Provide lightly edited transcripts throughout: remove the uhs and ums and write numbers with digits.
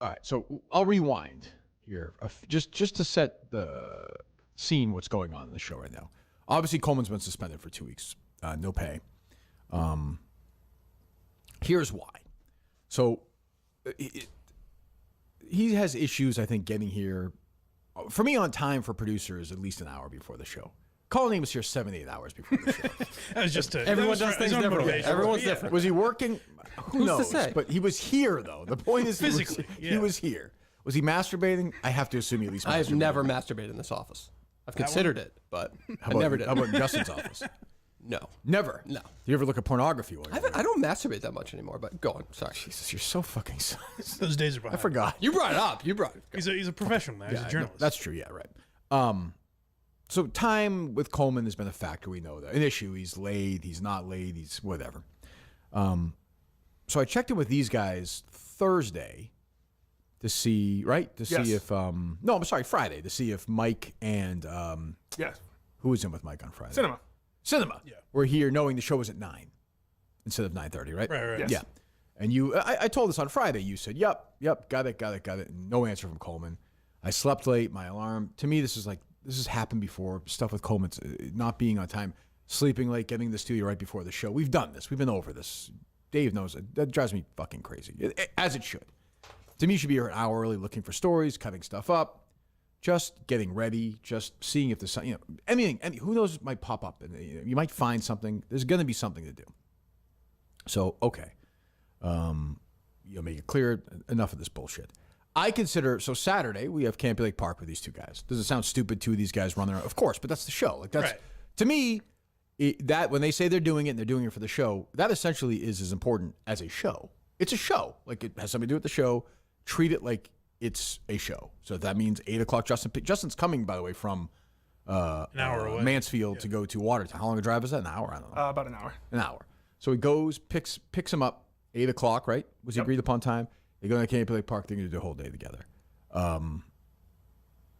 All right, so I'll rewind here, just to set the scene. What's going on in the show right now? Obviously, Coleman's been suspended for 2 weeks, no pay. Here's why. So he has issues, I think, getting here. For me, on time for producers, at least an hour before the show. Colin was here 7 to 8 hours before the show. That was just everyone does things differently. Everyone's different. Was he working? Who knows? To say? But he was here, though. The point is, physically, he was here. Was he masturbating? I have to assume he at least. I have never masturbated in this office. I've considered it, but I never did. How about in Justin's office? No. Never? No. Do you ever look at pornography while you're I don't masturbate that much anymore, but go on. Sorry. Jesus, you're so fucking... Those days are behind. I forgot. You brought it up. He's a professional man. He's a journalist. That's true. Yeah, right. So time with Coleman has been a factor. We know that. An issue. He's late. He's not late. He's whatever. So I checked in with these guys Thursday to see, right? To see if... no, I'm sorry, Friday. To see if Mike and... yes. Who was in with Mike on Friday? Cinema. Yeah. We're here knowing the show was at 9 instead of 9:30, right? Right. Yes. Yeah. And you, I told this on Friday. You said, yep, got it. And no answer from Coleman. I slept late. My alarm. To me, this has happened before. Stuff with Coleman's not being on time, sleeping late, getting to the studio right before the show. We've done this. We've been over this. Dave knows it. That drives me fucking crazy, as it should. To me, you should be here an hour early looking for stories, cutting stuff up. Just getting ready, just seeing if there's something, anything, who knows might pop up. And you might find something. There's going to be something to do. So, okay. Make it clear, enough of this bullshit. I consider, so Saturday, we have Camp Lake Park with these two guys. Does it sound stupid, two of these guys running around? Of course, but that's the show. Like that's, right. To me, that when they say they're doing it and they're doing it for the show, that essentially is as important as a show. It's a show. Like it has something to do with the show. Treat it like it's a show. So that means 8 o'clock. Justin's coming, by the way, from an hour away. Mansfield to go to Watertown. How long a drive is that? An hour? I don't know. About an hour. An hour. So he goes, picks him up, 8 o'clock, right? Was agreed upon time. They go to Camp Lake Park. They're going to do the whole day together.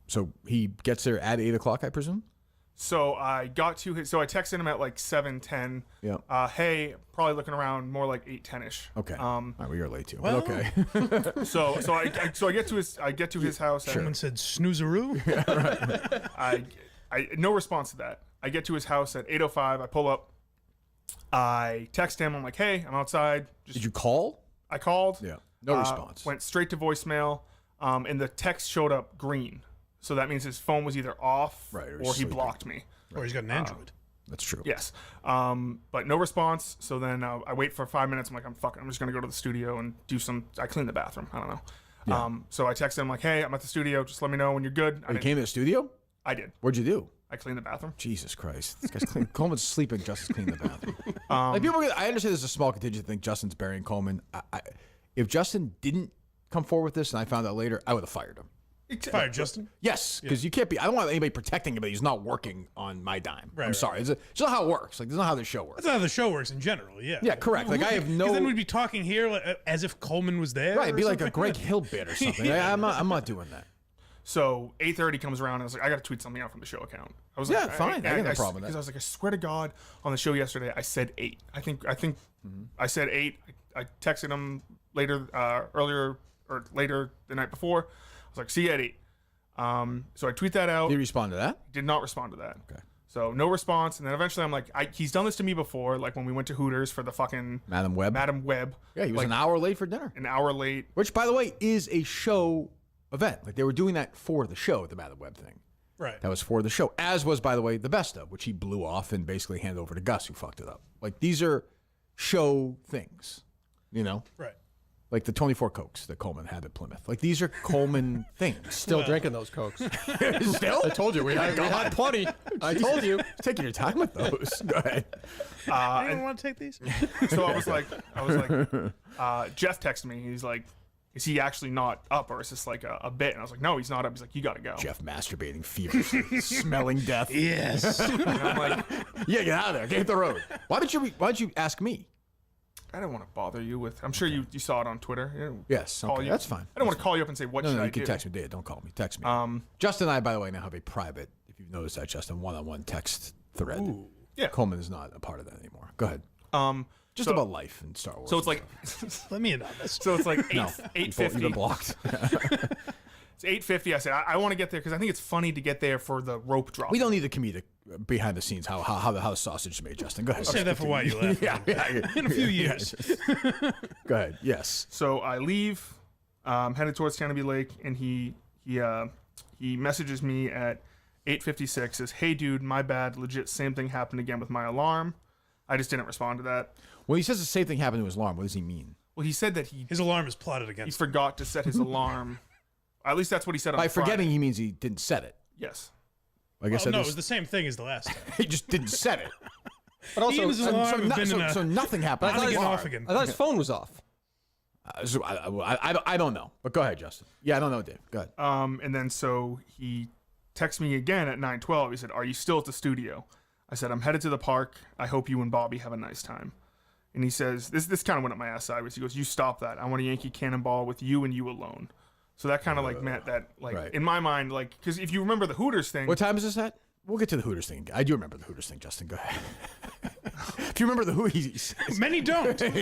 So he gets there at 8 o'clock, I presume? So I got to his. So I texted him at like 7:10. Yeah. Hey, probably looking around more like 8:10ish. Okay. All right, well, you're late too. Well, okay. So I get to his house. Someone said snoozeroo. I no response to that. I get to his house at 8:05. I pull up. I text him. I'm like, hey, I'm outside. Did you call? I called. Yeah. No response. Went straight to voicemail. And the text showed up green. So that means his phone was either off or he blocked me. Or he's got an Android. That's true. Yes. But no response. So then I wait for 5 minutes. I'm like, I'm just going to go to the studio and I clean the bathroom. I don't know. Yeah. So I texted him like, hey, I'm at the studio. Just let me know when you're good. You came to the studio? I did. What'd you do? I cleaned the bathroom. Jesus Christ. This guy's clean. Coleman's sleeping, Justin's cleaning the bathroom. Like I understand there's a small contingent that think Justin's burying Coleman. If Justin didn't come forward with this and I found out later, I would have fired him. Fired Justin? Yes, because you can't be. I don't want anybody protecting him, but he's not working on my dime. Right, I'm sorry. It's not how it works. Like, that's not how the show works. That's not how the show works in general, yeah. Yeah, correct. Like, I have no. Because then we'd be talking here as if Coleman was there. Right, it'd be like a Greg Hill bit or something. I'm not doing that. So 8:30 comes around and I was like, I got to tweet something out from the show account. I was Yeah, like, fine. I got no problem with that. Because I was like, I swear to God, on the show yesterday, I said 8. I think I said 8. I texted him later the night before. I was like, see you at 8. So I tweet that out. Did he respond to that? Did not respond to that. Okay. So no response, and then eventually I'm like, he's done this to me before, like when we went to Hooters for the fucking Madam Web. Yeah, he was an hour late for dinner. An hour late. Which, by the way, is a show event. Like, they were doing that for the show, the Madam Web thing. Right. That was for the show. As was, by the way, the best of, which he blew off and basically handed over to Gus, who fucked it up. Like, these are show things, you know? Right. Like the 24 Cokes that Coleman had at Plymouth. Like, these are Coleman things. Still drinking those Cokes. Still? I told you we had plenty. I told you. Taking your time with those. Go ahead. Anyone want to take these? So I was like, Jeff texted me. He's like, is he actually not up, or is this like a bit? And I was like, no, he's not up. He's like, you got to go. Jeff masturbating feverishly, smelling death. Yes. And I'm like, Yeah, get out of there. Get hit the road. Why did you ask me? I didn't want to bother you with. I'm sure you saw it on Twitter. Yes, Call okay, you. that's fine. I don't want to call you up and say what should I you do. can text me. Don't call me. Text me. Justin and I, by the way, now have a private, if you've noticed that, Justin, one-on-one text thread. Yeah. Coleman is not a part of that anymore. Go ahead. just So- about life and Star Wars. So it's like, Let me in on this. so it's like no, eight you've been 8:50. blocked. It's 8:50. I said I want to get there because I think it's funny to get there for the rope drop. We don't need the comedic behind the scenes how the sausage is made, Justin. Go ahead. Save that for why you left. yeah. In a few years. Go ahead. Yes. So I leave, headed towards Canopy Lake, and he messages me at 8:56. Says, "Hey, dude, my bad. Legit, same thing happened again with my alarm. I just didn't respond to that." When he says the same thing happened to his alarm, what does he mean? Well, he said that he His alarm is plotted he against. forgot to set his alarm. At least that's what he said on By Friday. forgetting, he means he didn't set it. Yes. Like I said, No, it this- was the same thing as the last time. he just didn't set it. But also, He and his I, alarm have been in a So nothing happened. I thought on his- again, off again. I thought his phone was off. So I don't know. But go ahead, Justin. Yeah, I don't know, Dave. Go ahead. And then so he texts me again at 9:12. He said, "Are you still at the studio?" I said, "I'm headed to the park. I hope you and Bobby have a nice time." And he says, this kind of went up my ass sideways. He goes, "You stop that. I want a Yankee Cannonball with you and you alone." So that kind of like meant that, like, right. in my mind, like, because if you remember the Hooters thing, What time is this at? We'll get to the Hooters thing. I do remember the Hooters thing, Justin. Go ahead. If you remember the Hooters, Many don't. this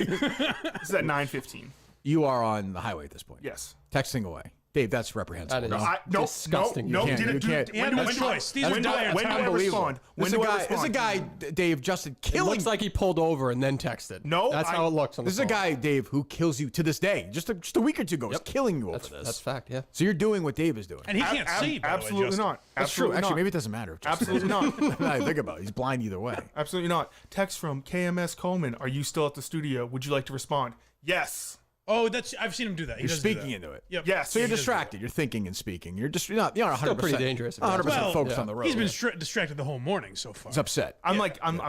is at 9:15. you are on the highway at this point. Yes. Texting away. Dave, that's reprehensible. That is No, disgusting. No, You can't- did you it, can't- dude, He had no choice. These are when do dire I times. respond? When do I This is a respond? guy, Dave, Justin, It killing. looks like he pulled over and then texted. No, that's how it looks on the This is a phone. guy, Dave, who kills you to this day. Just a week or two ago, is killing you over That's this. fact, yeah. So you're doing what Dave is doing. And he can't see, by the way, Absolutely Justin. not. That's true. Absolutely Actually, not. maybe it doesn't matter. Justin. Absolutely not. Now I think about it. He's blind either way. Absolutely not. Text from KMS Coleman. "Are you still at the studio? Would you like to respond?" Yes. Oh, I've seen him do that. He You're does do speaking that. into it. Yep. Yes. So you're He does do distracted. You're thinking and speaking. You're just you're not 100%. pretty dangerous, if you ask 100% me. Well, focused yeah. on the road. He's been distracted the whole morning so far. He's upset. I'm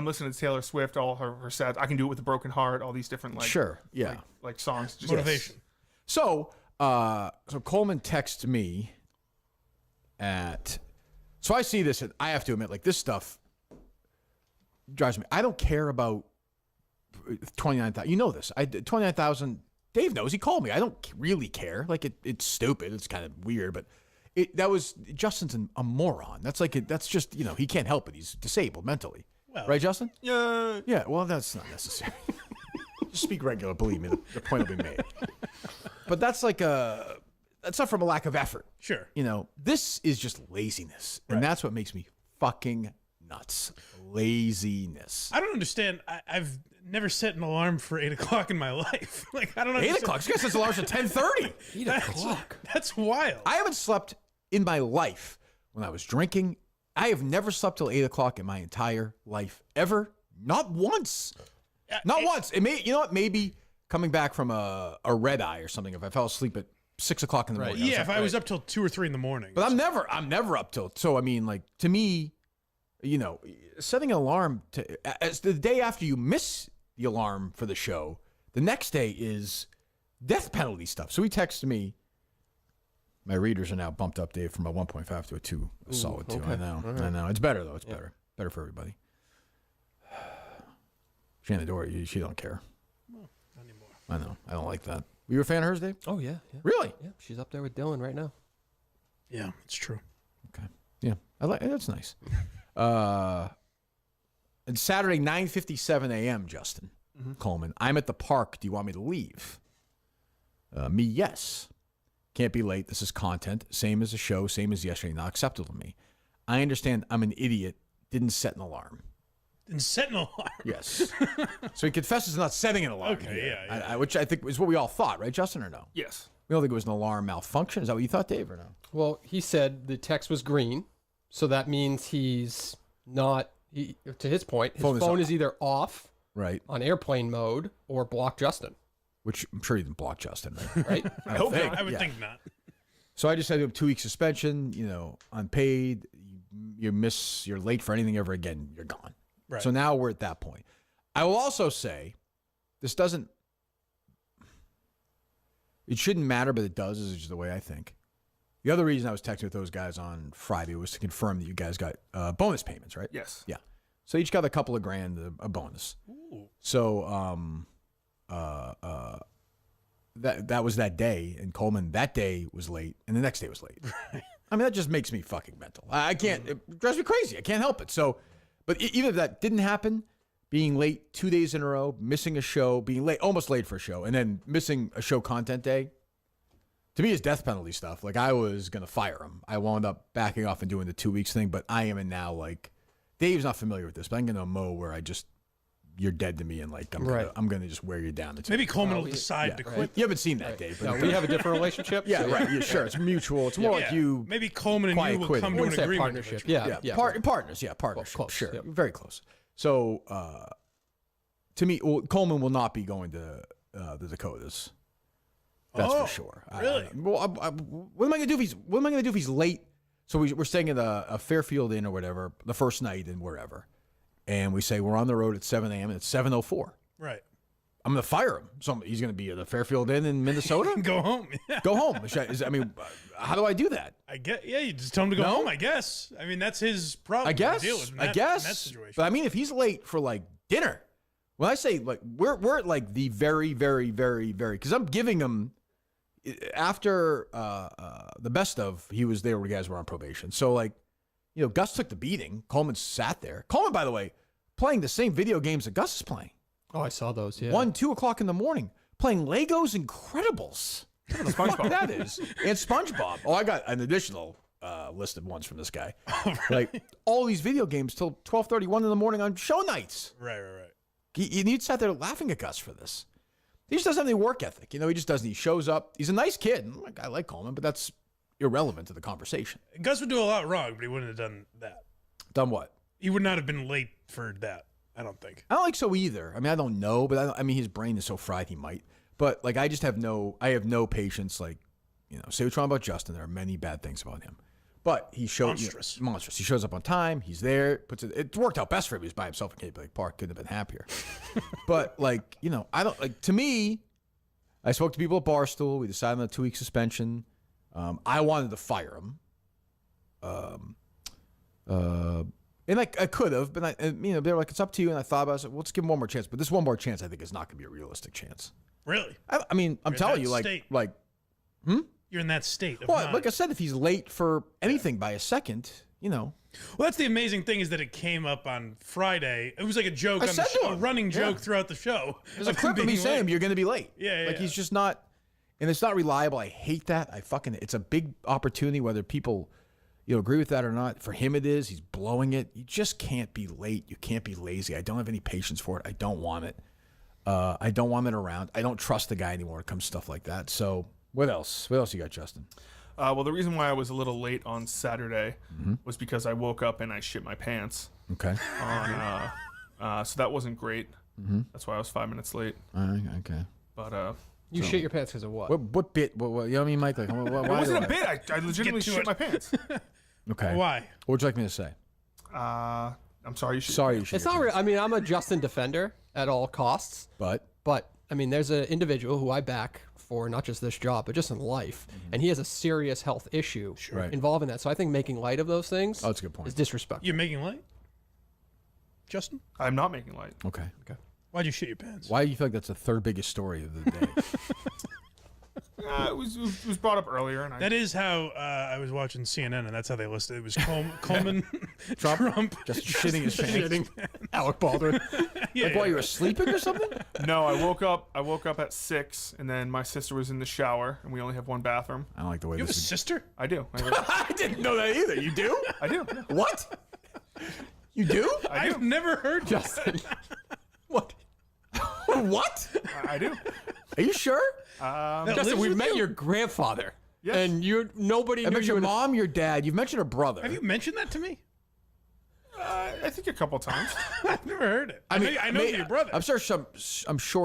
listening to Taylor Swift, all her sets. I Can Do It With a Broken Heart, all these different like Sure. Yeah. like songs. Just Motivation. So Coleman texts me at. So I see this, and I have to admit, like, this stuff drives me. I don't care about 29,000. You know this. 29,000. Dave knows. He called me. I don't really care. Like, it's stupid. It's kind of weird, but Justin's a moron. That's like that's just he can't help it. He's disabled mentally. Well, Right, Justin? Yeah. Yeah. Well, that's not necessary. Just speak regular. Believe me, the point will be made. But that's that's not from a lack of effort. Sure. This is just laziness, and that's what makes me fucking nuts. Laziness. I don't understand. I've never set an alarm for 8 o'clock in my life. Like, I don't know. 8 o'clock. This guy says alarms at 10:30. 8 o'clock. That's wild. I haven't slept in my life when I was drinking. I have never slept till 8 o'clock in my entire life ever. Not once. Not once. It may. You know what? Maybe coming back from a red eye or something. If I fell asleep at 6 o'clock in the morning. Yeah, if I was up till 2 or 3 in the morning. But I'm never up till. So I mean, like, to me, setting an alarm as the day after you miss the alarm for the show, the next day is death penalty stuff. So he texted me. My readers are now bumped up, Dave, from a 1.5 to a 2, a solid 2. okay. I know. It's better though. It's better for everybody. Shannon Dory, she don't care. Not anymore. I know. I don't like that. Were you a fan of hers, Dave? Oh, yeah. Really? Yeah, she's up there with Dylan right now. Yeah, it's true. Okay. Yeah, I like that's nice. And Saturday, 9:57 a.m. Justin Coleman. I'm at the park. Do you want me to leave? Me, yes. Can't be late. This is content. Same as the show. Same as yesterday. Not acceptable to me. I understand. I'm an idiot. Didn't set an alarm. And set an alarm. Yes. So he confesses not setting an alarm. Okay, here. yeah. Which I think is what we all thought, right, Justin, or no? Yes. We don't think it was an alarm malfunction. Is that what you thought, Dave, or no? Well, he said the text was green, so that means he's not, to his point, his Phone phone is is either off Right. on airplane mode or block Justin, Which I'm sure he didn't block Justin, right? right? I hope think. not. I would Yeah. think not. So I just had to have 2 weeks suspension, unpaid. You're late for anything ever again, you're gone. Right. So now we're at that point. I will also say it shouldn't matter, but it does, is just the way I think. The other reason I was texting with those guys on Friday was to confirm that you guys got bonus payments, right? Yes. Yeah. So each got a couple of grand, a bonus. Ooh. So that was that day, and Coleman that day was late, and the next day was late. I mean, that just makes me fucking mental. I can't. It drives me crazy. I can't help it. So, but even if that didn't happen, being late 2 days in a row, missing a show, being late, almost late for a show, and then missing a show content day, to me is death penalty stuff. Like, I was going to fire him. I wound up backing off and doing the 2 weeks thing, but I am in now, like, Dave's not familiar with this, but I'm going to mow where you're dead to me, and like I'm gonna just wear you down. Maybe Coleman will decide to quit. You haven't seen that, Dave. No, we have a different relationship. Yeah, so right. Yeah, sure. It's mutual. It's more like you. Maybe Coleman and you will quitting. come I to an wouldn't say agreement. partnership. eventually. Yeah. Partners. Yeah, partnership. Close, Sure, yep. very close. So, to me, Coleman will not be going to the Dakotas. That's for sure. Really? What am I gonna do if he's late? So we're staying at a Fairfield Inn or whatever the first night and wherever, and we say we're on the road at 7 a.m. and it's 7:04. Right. I'm going to fire him. So he's going to be at the Fairfield Inn in Minnesota? Go home. Yeah. Go home. How do I do that? You just tell him to go No? home, I guess. I mean, that's his problem. I to guess. deal with in I that, guess. in that situation. But I mean, if he's late for like dinner, when I say like we're at like the very, very, very, very, because I'm giving him after the best of, he was there when you guys were on probation. So like, Gus took the beating. Coleman sat there. Coleman, by the way, playing the same video games that Gus is playing. Oh, I saw those. Yeah. 1, 2 o'clock in the morning, playing Legos Incredibles. SpongeBob. That is. And SpongeBob. Oh, I got an additional list of ones from this guy. Like all these video games till 12:30, 1 in the morning on show nights. Right. He sat there laughing at Gus for this. He just doesn't have any work ethic. He just doesn't. He shows up. He's a nice kid. I like Coleman, but that's irrelevant to the conversation. Gus would do a lot wrong, but he wouldn't have done that. Done what? He would not have been late for that, I don't think. I don't think so either. I mean, I don't know, but I mean, his brain is so fried he might. But like, I have no patience. Like, say what you want about Justin. There are many bad things about him, but he showed monstrous. He shows up on time. He's there. It worked out best for him. He was by himself in Cape Lake Park. Couldn't have been happier. But like, I don't like. To me, I spoke to people at Barstool. We decided on a 2-week suspension. I wanted to fire him. And like I could have, but they were like, it's up to you. And I thought about it. I said, well, let's give him one more chance. But this one more chance, I think, is not going to be a realistic chance. Really? I mean, I'm You're in telling that you, state. You're in that state. Well, mind. like I said, if he's late for anything by a second, Well, that's the amazing thing is that it came up on Friday. It was like a joke on the show, a running joke throughout the show. there's a clip of me saying you're going to be late. Yeah, like he's just not, and it's not reliable. I hate that. It's a big opportunity, whether people, agree with that or not. For him, it is. He's blowing it. You just can't be late. You can't be lazy. I don't have any patience for it. I don't want it. I don't want it around. I don't trust the guy anymore when it comes to stuff like that. So what else? What else you got, Justin? Well, the reason why I was a little late on Saturday was because I woke up and I shit my pants. Okay. So that wasn't great. That's why I was 5 minutes late. Okay. But You shit your pants because of what? What bit? What, you know what I mean, Mike? Like, why it wasn't a bit. I legitimately shit my pants. Okay. Why? What would you like me to say? I'm sorry. You shit. Sorry, you shit It's your not pants. real. I mean, I'm a Justin defender at all costs. But I mean, there's an individual who I back for not just this job, but just in life, and he has a serious health issue Right. involving that. So I think making light of those things that's a good point. is disrespectful. You making light? Justin? I'm not making light. Okay. Why'd you shit your pants? Why do you feel like that's the third biggest story of the day? It was brought up earlier, and That is how I was watching CNN, and that's how they listed it. It was Coleman, Trump, Just shitting his pants. Alec Baldwin. Like while you were sleeping or something? No, I woke up at 6, and then my sister was in the shower, and we only have one bathroom. I don't like the way You have a this is. sister? I do. I didn't know that either. You do? I do. What? You do? I've never heard Justin. What? What? I do. Are you sure? That Justin, lives we've with met you? your grandfather. Yes. And nobody I knew mentioned you your were mom, your dad. You've mentioned her brother. Have you mentioned that to me? I think a couple times. I've never heard it. I know your brother. I'm sure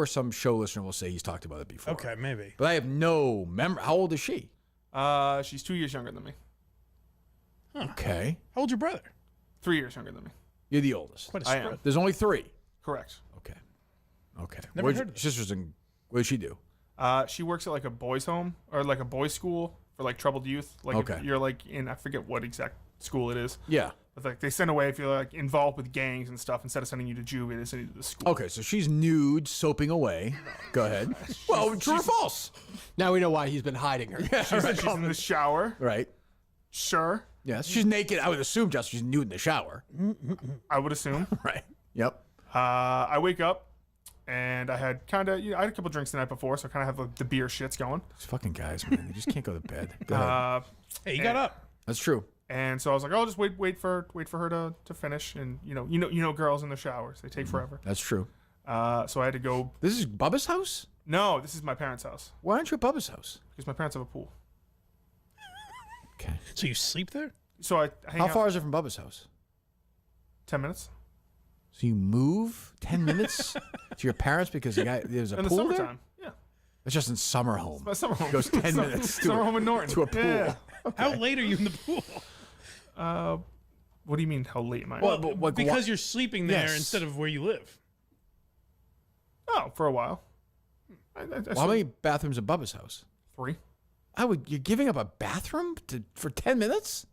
some show listener will say he's talked about it before. Okay, maybe. But I have no memory. How old is she? She's 2 years younger than me. Okay. How old's your brother? 3 years younger than me. You're the oldest. Quite a I spread. am. There's only 3. Correct. Okay. Never heard of it. Sister's in. What does she do? She works at like a boys' home or like a boys' school for like troubled youth. Like Okay. if you're like in, I forget what exact school it is. Yeah. But like they send away if you're like involved with gangs and stuff. Instead of sending you to juvie, they send you to the school. Okay, so she's nude, soaping away. Go ahead. Well, true or false? Now we know why he's been hiding her. She's in the shower. Right. Sure. Yes. She's naked. I would assume just she's nude in the shower. I would assume. Right. Yep. I wake up and I had I had a couple drinks the night before, so I kind of have like, the beer shits going. These fucking guys, man, they just can't go to bed. Go ahead. Hey, you got up. That's true. And so I was like, I'll just wait for her to finish. And you know, girls in the showers, they take forever. That's true. So I had to go. This is Bubba's house? No, this is my parents' house Why aren't you at Bubba's house? because my parents have a pool. Okay. So you sleep there? So I hang How out far is it from Bubba's house? 10 minutes So you move 10 minutes to your parents because there's a in the pool there? summertime. Yeah, It's just in summer home. my summer home It goes 10 minutes to summer home in Norton to a pool. Yeah. How late are you in the pool? What do you mean? How late am I? Well, but, like, Because you're sleeping there Yes. instead of where you live. Oh, for a while. I how many bathrooms at Bubba's house? 3. You're giving up a bathroom for 10 minutes?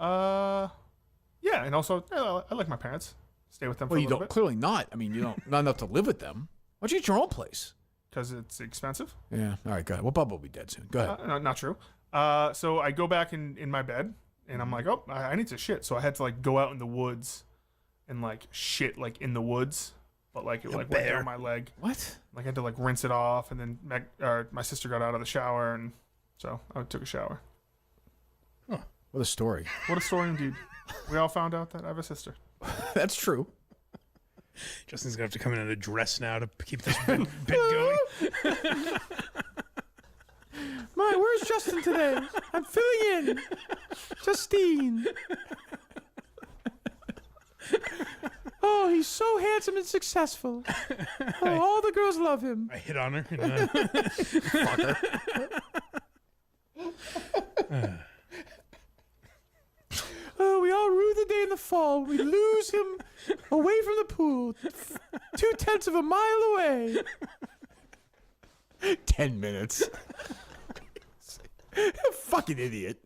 Yeah, and also I like my parents. Stay with them for Well, a you little don't. bit Clearly not. I mean, you don't. Not enough to live with them. Why don't you get your own place? because it's expensive. Yeah. All right. Go ahead. Well, Bubba will be dead soon. Go ahead. Not true. So I go back in my bed and I'm like, oh, I need to shit. So I had to like go out in the woods and like shit like in the woods, but like it like went down my leg. What? Like I had to like rinse it off, and then my sister got out of the shower, and so I took a shower. What a story. What a story indeed. We all found out that I have a sister. That's true. Justin's gonna have to come in a dress now to keep this bit going. Where's Justin today? I'm filling in. Justine. Oh, he's so handsome and successful. Oh, all the girls love him. I hit on her. Oh, we all rue the day in the fall. We lose him away from the pool, 2/10 of a mile away. 10 minutes. Fucking idiot.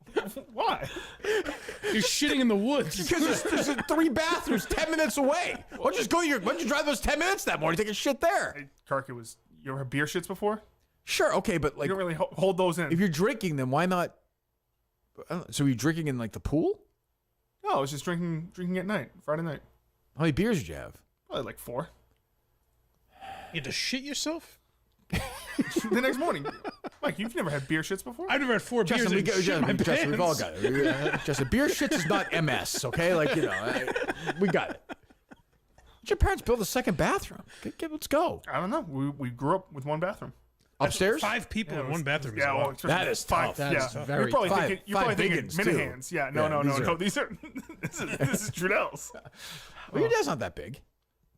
Why? You're shitting in the woods. Because there's 3 bathrooms 10 minutes away. Why don't you drive those 10 minutes that morning? Take a shit there. Hey, Kark, you ever had beer shits before? Sure, okay, but like, You don't really hold those in. if you're drinking, then why not? So you're drinking in like the pool? No, I was just drinking at night, Friday night. How many beers did you have? Probably like 4. You had to shit yourself? The next morning. Mike, you've never had beer shits before? I've never had 4 beers and shit my Justin, we've all pants. got it. Justin, beer shits is not MS, okay? Like, we got it. Did your parents build a second bathroom? Let's go. I don't know. We grew up with one bathroom. Upstairs? 5 people in one bathroom. Yeah, well, especially That is 5. tough. That yeah. is very You're probably tough. thinking, Five thinking biggins, mini too. hands. Yeah, Yeah, no. these are- These are this is Trudell's. Well, your dad's not that big.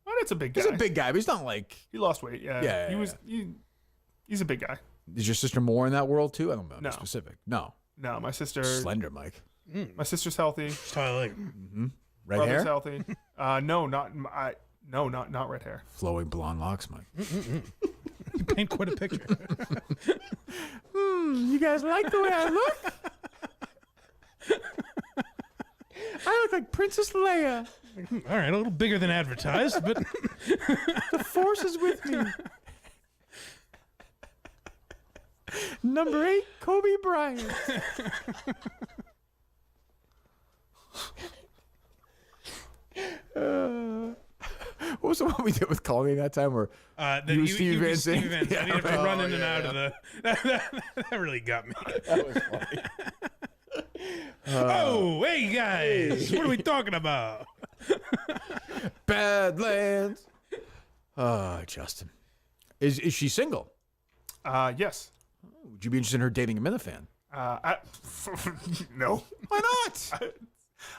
Oh, that's a big guy. He's a big guy, but he's not like. He lost weight. Yeah. Yeah, He's a big guy. Is your sister more in that world too? I don't know. No. Specific. No. No, my sister. Slender, Mike. My sister's healthy. That's how I like. Red Brother's hair? healthy. No, not red hair. Flowing blonde locks, Mike. You paint quite a picture. You guys like the way I look? I look like Princess Leia. All right, a little bigger than advertised, but The Force is with me. Number 8, Kobe Bryant. What was the one we did with Colleen that time where you, Steve Van Steve Zandt? Van Zandt. You have to run in and out of the. That really got me. That was funny. Oh, hey guys, what are we talking about? Badlands. Justin. Is she single? Yes. Would you be interested in her dating a Minifan? No. Why not?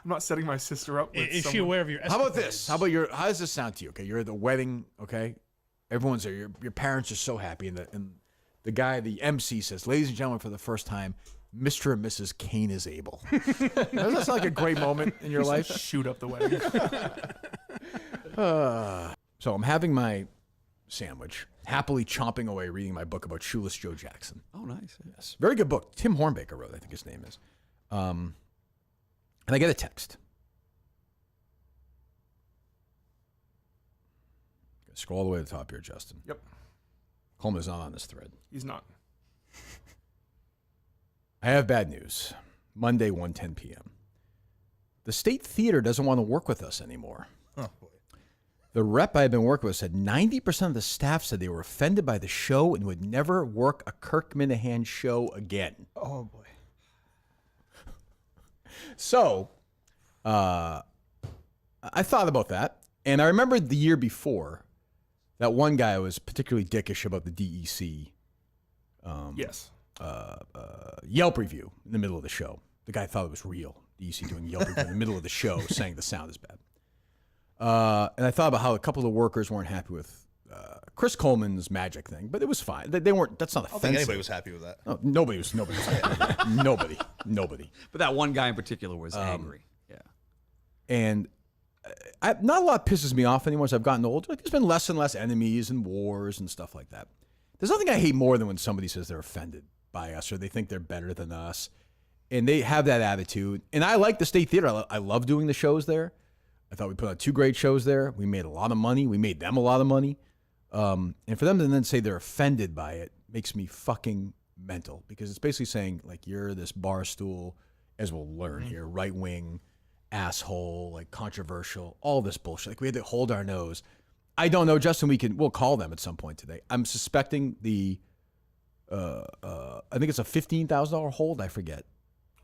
I'm not setting my sister up with Is she someone. aware of your? How about this? How does this sound to you? Okay, you're at the wedding. Okay, everyone's there. Your parents are so happy, and the guy, the MC, says, "Ladies and gentlemen, for the first time, Mr. and Mrs. Kane is able." Doesn't that sound like a great moment in your life? Shoot up the wedding. So I'm having my sandwich, happily chomping away, reading my book about Shoeless Joe Jackson. Oh, nice. Yes, very good book. Tim Hornbaker wrote, I think his name is. And I get a text. Scroll all the way to the top here, Justin. Yep. Coleman is not on this thread. He's not. I have bad news. Monday, 1:10 p.m. The State Theater doesn't want to work with us anymore. Oh, boy. The rep I had been working with said 90% of the staff said they were offended by the show and would never work a Kirk Minahan show again. Oh boy. So, I thought about that, and I remembered the year before that one guy was particularly dickish about the DEC. Yes. Yelp review in the middle of the show. The guy thought it was real. DEC doing Yelp review in the middle of the show, saying the sound is bad. And I thought about how a couple of the workers weren't happy with Chris Coleman's magic thing, but it was fine. They weren't. That's not I don't offensive. think anybody was happy with that. No, nobody was happy with that. Nobody. But that one guy in particular was angry. Yeah. And not a lot pisses me off anymore as I've gotten older. Like, there's been less and less enemies and wars and stuff like that. There's nothing I hate more than when somebody says they're offended by us or they think they're better than us. And they have that attitude. And I like the State Theater. I love doing the shows there. I thought we put on 2 great shows there. We made a lot of money. We made them a lot of money. And for them to then say they're offended by it makes me fucking mental, because it's basically saying, like, you're this bar stool, as we'll learn here, right-wing, asshole, like controversial, all this bullshit. Like, we had to hold our nose. I don't know, Justin. We'll call them at some point today. I'm suspecting I think it's a $15,000 hold. I forget.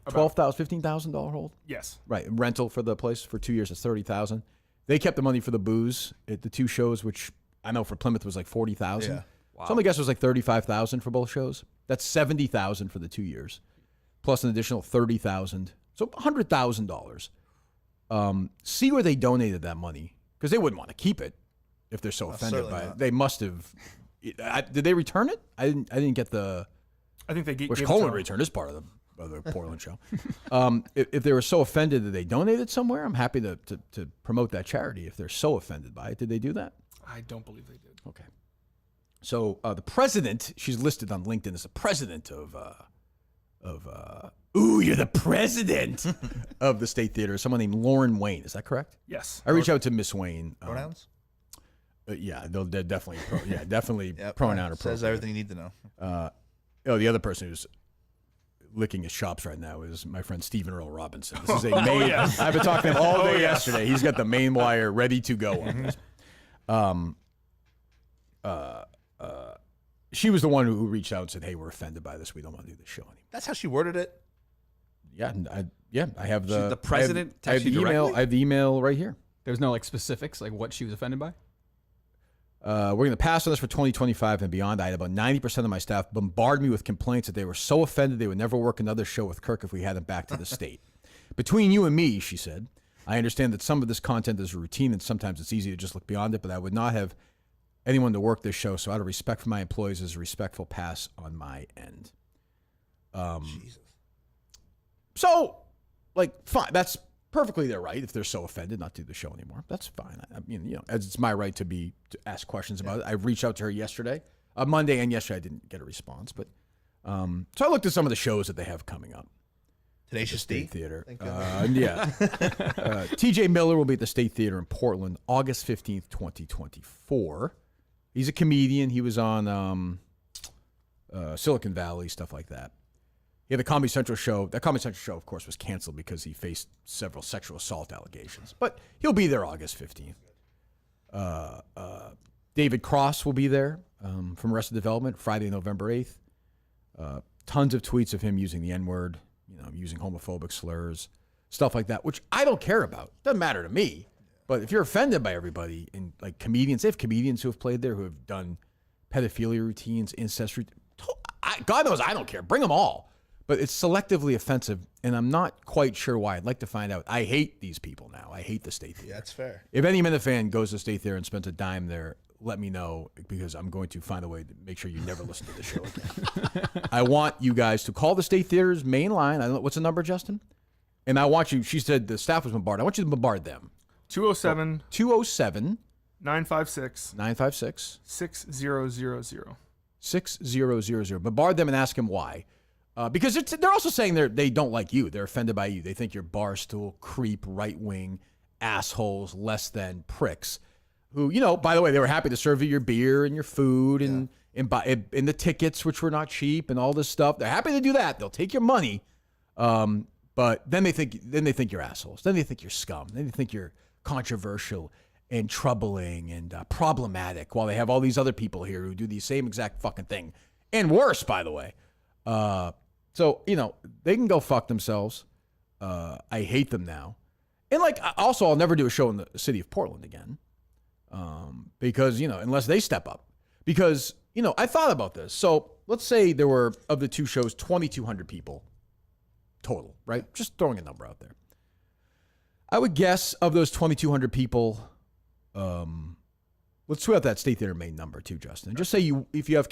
$12,000, $15,000 hold. Yes. Right, rental for the place for 2 years is $30,000. They kept the money for the booze at the 2 shows, which I know for Plymouth was like $40,000. Yeah. Wow. Some of the guests was like $35,000 for both shows. That's $70,000 for the 2 years, plus an additional $30,000, so $100,000. See where they donated that money, because they wouldn't want to keep it if they're so offended certainly by it. not. They must have. Did they return it? I didn't get the. I think they gave Which it to Coleman him. returned as part of the Portland show. If they were so offended that they donated somewhere, I'm happy to promote that charity. If they're so offended by it, did they do that? I don't believe they did. Okay. So the president, she's listed on LinkedIn as the president you're the president of the State Theater. Someone named Lauren Wayne. Is that correct? Yes. I reached out to Miss Wayne. Pronouns? Yeah, they're definitely, definitely Yep. pronoun appropriate. Says everything you need to know. The other person who's licking his chops right now is my friend Stephen Earl Robinson. This is a Oh, main. yes. I've been talking to him all day yes. yesterday. He's got the main wire ready to go on this. She was the one who reached out and said, "Hey, we're offended by this. We don't want to do this show anymore." That's how she worded it. Yeah, I have the The president I have texted you the email. directly? I have the email right here. There's no like specifics, like what she was offended by. We're going to pass on this for 2025 and beyond. I had about 90% of my staff bombard me with complaints that they were so offended they would never work another show with Kirk if we had him back to the state. Between you and me, she said, I understand that some of this content is routine and sometimes it's easy to just look beyond it, but I would not have anyone to work this show, so out of respect for my employees, is a respectful pass on my end. Jesus. So, like, fine. That's perfectly their right if they're so offended not to do the show anymore. That's fine. I mean, it's my right to ask questions about it. I reached out to her yesterday, Monday, and yesterday I didn't get a response. But so I looked at some of the shows that they have coming up. Tenacious D. State Theater. Thank Yeah. TJ Miller will be at the State Theater in Portland, August 15th, 2024. He's a comedian. He was on Silicon Valley, stuff like that. He had a Comedy Central show. That Comedy Central show, of course, was canceled because he faced several sexual assault allegations. But he'll be there August 15th. David Cross will be there from Arrested Development, Friday, November 8th. Tons of tweets of him using the N-word, using homophobic slurs, stuff like that, which I don't care about. Doesn't matter to me. But if you're offended by everybody, and like comedians, they have comedians who have played there who have done pedophilia routines, incest routines. God knows I don't care. Bring them all. But it's selectively offensive, and I'm not quite sure why. I'd like to find out. I hate these people now. I hate the State Theater. Yeah, that's fair. If any Minifan goes to State Theater and spends a dime there, let me know, because I'm going to find a way to make sure you never listen to the show again. I want you guys to call the State Theater's main line. I don't know, what's the number, Justin? And I want you, she said the staff was bombarded. I want you to bombard them. 207 207 956 956 6000. 6000. Bombard them and ask them why. Because they're also saying they don't like you. They're offended by you. They think you're barstool, creep, right-wing, assholes, less than pricks. Who, by the way, they were happy to serve you your beer and your food and the tickets, which were not cheap, and all this stuff. They're happy to do that. They'll take your money. But then they think you're assholes. Then they think you're scum. Then they think you're controversial and troubling and problematic, while they have all these other people here who do the same exact fucking thing and worse, by the way. So they can go fuck themselves. I hate them now, and also I'll never do a show in the city of Portland again, because unless they step up. Because I thought about this. So let's say there were, of the two shows, 2,200 people total, right? Just throwing a number out there. I would guess of those 2,200 people, let's throw out that State Theater main number too, Justin. Just say if you have,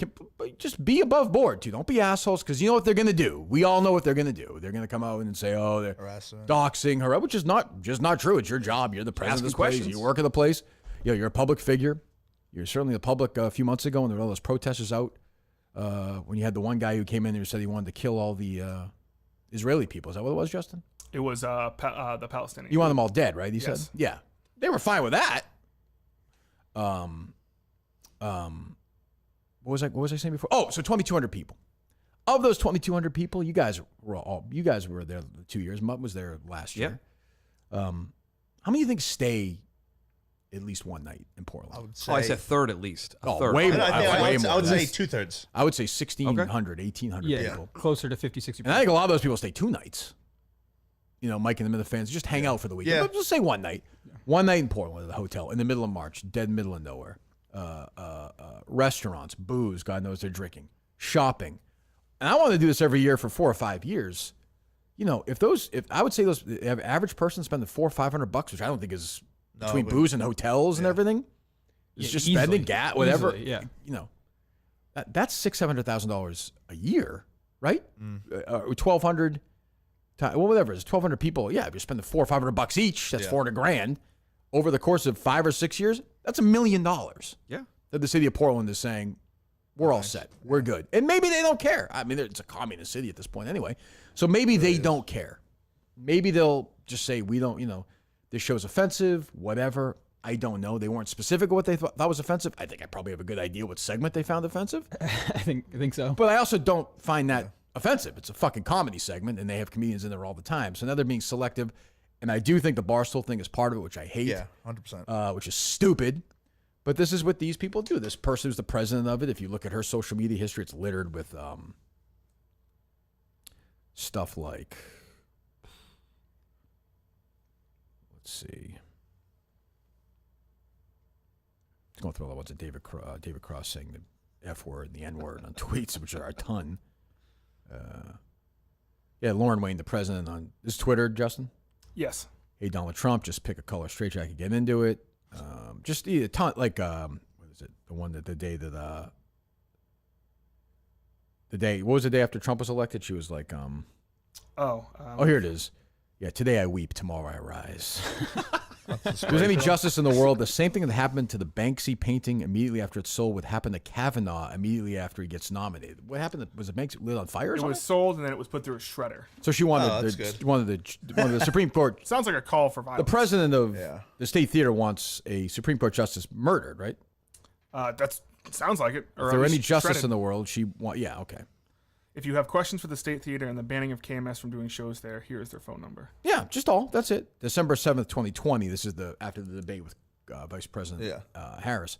just be above board too. Don't be assholes, because you know what they're going to do. We all know what they're going to do. They're going to come out and say, oh, they're doxing her, which is not true. It's your job. You're the president of this place. You work at the place. You're a public figure. You're certainly the public a few months ago when there were all those protesters out. When you had the one guy who came in there and said he wanted to kill all the Israeli people. Is that what it was, Justin? It was the Palestinians. You want them all dead, right? He Yes. said? Yeah. They were fine with that. What was I saying before? Oh, so 2,200 people. Of those 2,200 people, you guys were there 2 years. Mutt was there last year. How many do you think stay at least one night in Portland? I would say. I said third at least. A Oh, third. way more. I would say This- 2/3. I would say 1,600, 1,800 Yeah, people. closer to 50, 60. And I think a lot of those people stay 2 nights. Mike and the Minute fans just hang out for the weekend. Yeah. But just say one night. One night in Portland at a hotel in the middle of March, dead middle of nowhere. Restaurants, booze, God knows they're drinking, shopping. And I want to do this every year for 4 or 5 years. If I would say the average person spending $400 or $500, which I don't think is between booze and hotels and everevering, it's just easily. spending gas, whatever. Easily, yeah. That's $600,000 a year, right? 1,200. Well, whatever it is, 1,200 people. Yeah, if you're spending $400 or $500 each, that's $400,000 over the course of 5 or 6 years. That's $1 million. Yeah. That the city of Portland is saying, we're all set, we're good, and maybe they don't care. I mean, it's a communist city at this point anyway, so maybe they don't care. Maybe they'll just say, we don't. This show's offensive, whatever. I don't know. They weren't specific of what they thought was offensive. I think I probably have a good idea what segment they found offensive. I think so. But I also don't find that offensive. It's a fucking comedy segment, and they have comedians in there all the time. So now they're being selective, and I do think the Barstool thing is part of it, which I hate. Yeah, 100%. Which is stupid. But this is what these people do. This person who's the president of it, if you look at her social media history, it's littered with stuff like, let's see. Let's go through all the ones that David Cross saying the F word and the N word on tweets, which are a ton. Lauren Wayne, the president, on this Twitter, Justin? Yes. Hey, Donald Trump, just pick a color straitjacket, get into it. Just a ton, like, what is it? The one that what was the day after Trump was elected? She was like, here it is. Yeah, today I weep, tomorrow I rise. If there's any justice in the world, the same thing that happened to the Banksy painting immediately after it's sold would happen to Kavanaugh immediately after he gets nominated. What happened? Was it Banksy lit on fire or It something? was sold and then it was put through a shredder. So she wanted that's good. one of the Supreme Court. Sounds like a call for The violence. president of the State Theater wants a Supreme Court justice murdered, right? That sounds like it. Or If at there were any least justice shredded. in the world, yeah, okay. If you have questions for the State Theater and the banning of KMS from doing shows there, here is their phone number. Yeah, just all. That's it. December 7th, 2020. This is after the debate with Vice President Harris.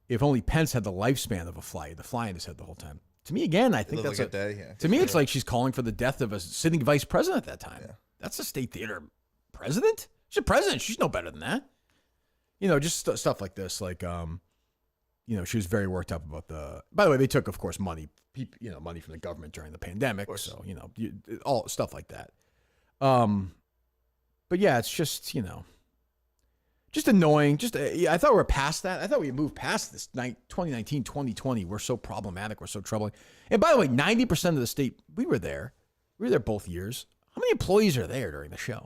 If only Pence had the lifespan of a fly, the fly in his head the whole time. To me, again, I think that's like a day, yeah. To me, it's like she's calling for the death of a sitting vice president at that time. Yeah. That's a State Theater president? She's a president. She's no better than that. Just stuff like this. Like, she was very worked up about by the way, they took, of course, money from the government during the pandemic. So, all stuff like that. But yeah, it's just, just annoying. I thought we were past that. I thought we had moved past this 2019, 2020. We're so problematic. We're so troubling. And by the way, 90% of the state, we were there both years. How many employees are there during the show?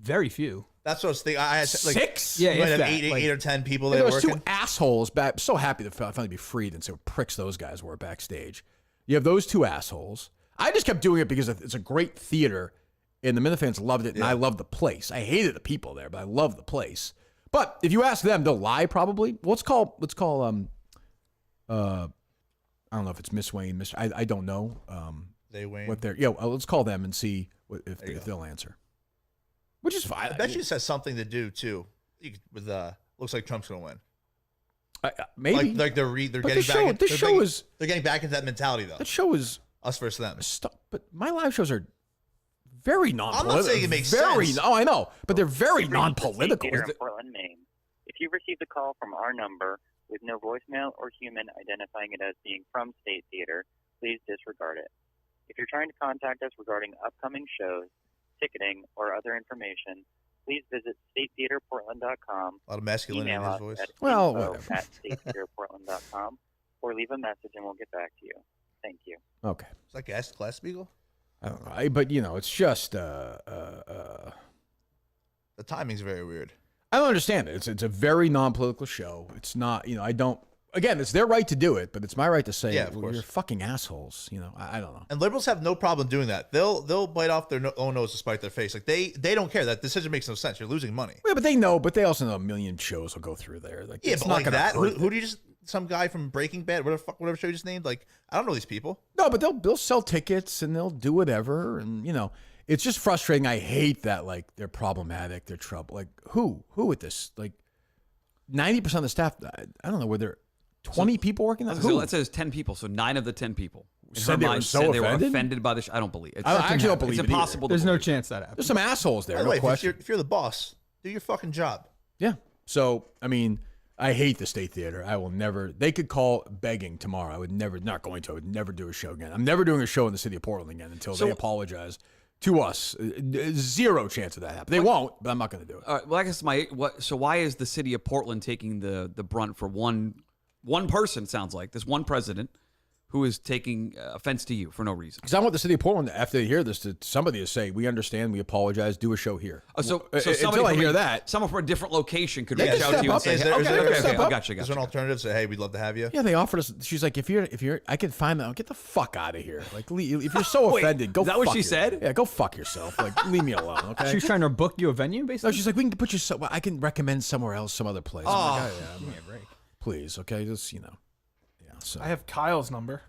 Very few. That's what I was thinking. I had 6? You Yeah, might if have that, eight or 10 people There there was working. 2 assholes back. So happy to finally be freed and see what pricks those guys were backstage. You have those 2 assholes. I just kept doing it because it's a great theater, and the Minifans loved it, and I loved the place. I hated the people there, but I loved the place. But if you ask them, they'll lie probably. Well, let's call I don't know if it's Miss Wayne, I don't know. They Wayne. What they're let's call them and see if they'll answer. Which is fine. I bet you this has something to do too with looks like Trump's going to win. Maybe. Like they're But getting back. They're getting back into that mentality though. That show is Us versus them. But my live shows are very non-political. I'm not saying it makes sense. Oh, I know, but they're very State non-political. Theater in Portland, Maine. If you received a call from our number with no voicemail or human identifying it as being from State Theater, please disregard it. If you're trying to contact us regarding upcoming shows, ticketing, or other information, please visit statetheaterportland.com. A lot of masculinity in his voice. Well, at statetheaterportland.com, or leave a message and we'll get back to you. Thank you. Okay. It's like Glass Beagle. I don't know. But it's just The timing's very weird. I don't understand it. It's a very non-political show. It's not. I don't. Again, it's their right to do it, but it's my right to say, Yeah, of course. You're fucking assholes. I don't know. And liberals have no problem doing that. They'll bite off their own nose to spite their face. Like they don't care. That decision makes no sense. You're losing money. Yeah, but they know. But they also know a million shows will go through there. Like, Yeah, it's but not like gonna that. hurt Who do you just? Some guy from Breaking Bad, whatever show you just named. Like I don't know these people. No, but they'll sell tickets and they'll do whatever, and it's just frustrating. I hate that they're problematic, they're trouble. Like who with this? Like 90% of the staff. I don't know where they're 20 people working on. So it says 10 people, so 9 of the 10 people. Said they were so they were offended? offended by the I don't believe it. I actually don't believe it's it either. impossible. There's to no believe. chance that happens. There's some assholes there. By the No way, question. if you're the boss, do your fucking job. Yeah. So I mean, I hate the State Theater. I will never. They could call begging tomorrow. I would never. Not going to. I would never do a show again. I'm never doing a show in the city of Portland again until they apologize to us. Zero chance of that happening. They won't, but I'm not going to do it. All right, well, I guess so why is the city of Portland taking the brunt for one person? Sounds like this one president who is taking offense to you for no reason. Because I want the city of Portland, after they hear this, to somebody to say, "We understand, we apologize, do a show here." So until I hear that, someone from a different location could They reach can out to you and step say, up. Is there- "Okay, is there- I got you." Is there an alternative? Say, hey, we'd love to have you. yeah, they offered us. She's like, if you're, I can find them. Get the fuck out of here. Like, if you're so Wait, offended, go. is that what fuck she yourself. said? Yeah, go fuck yourself. Like, leave me alone. Okay. She was trying to book you a venue, No, basically. she's like, we can put you. I can recommend somewhere else, some other place. I'm like, yeah, Give me a break. please, okay, just Yeah. So I have Kyle's number.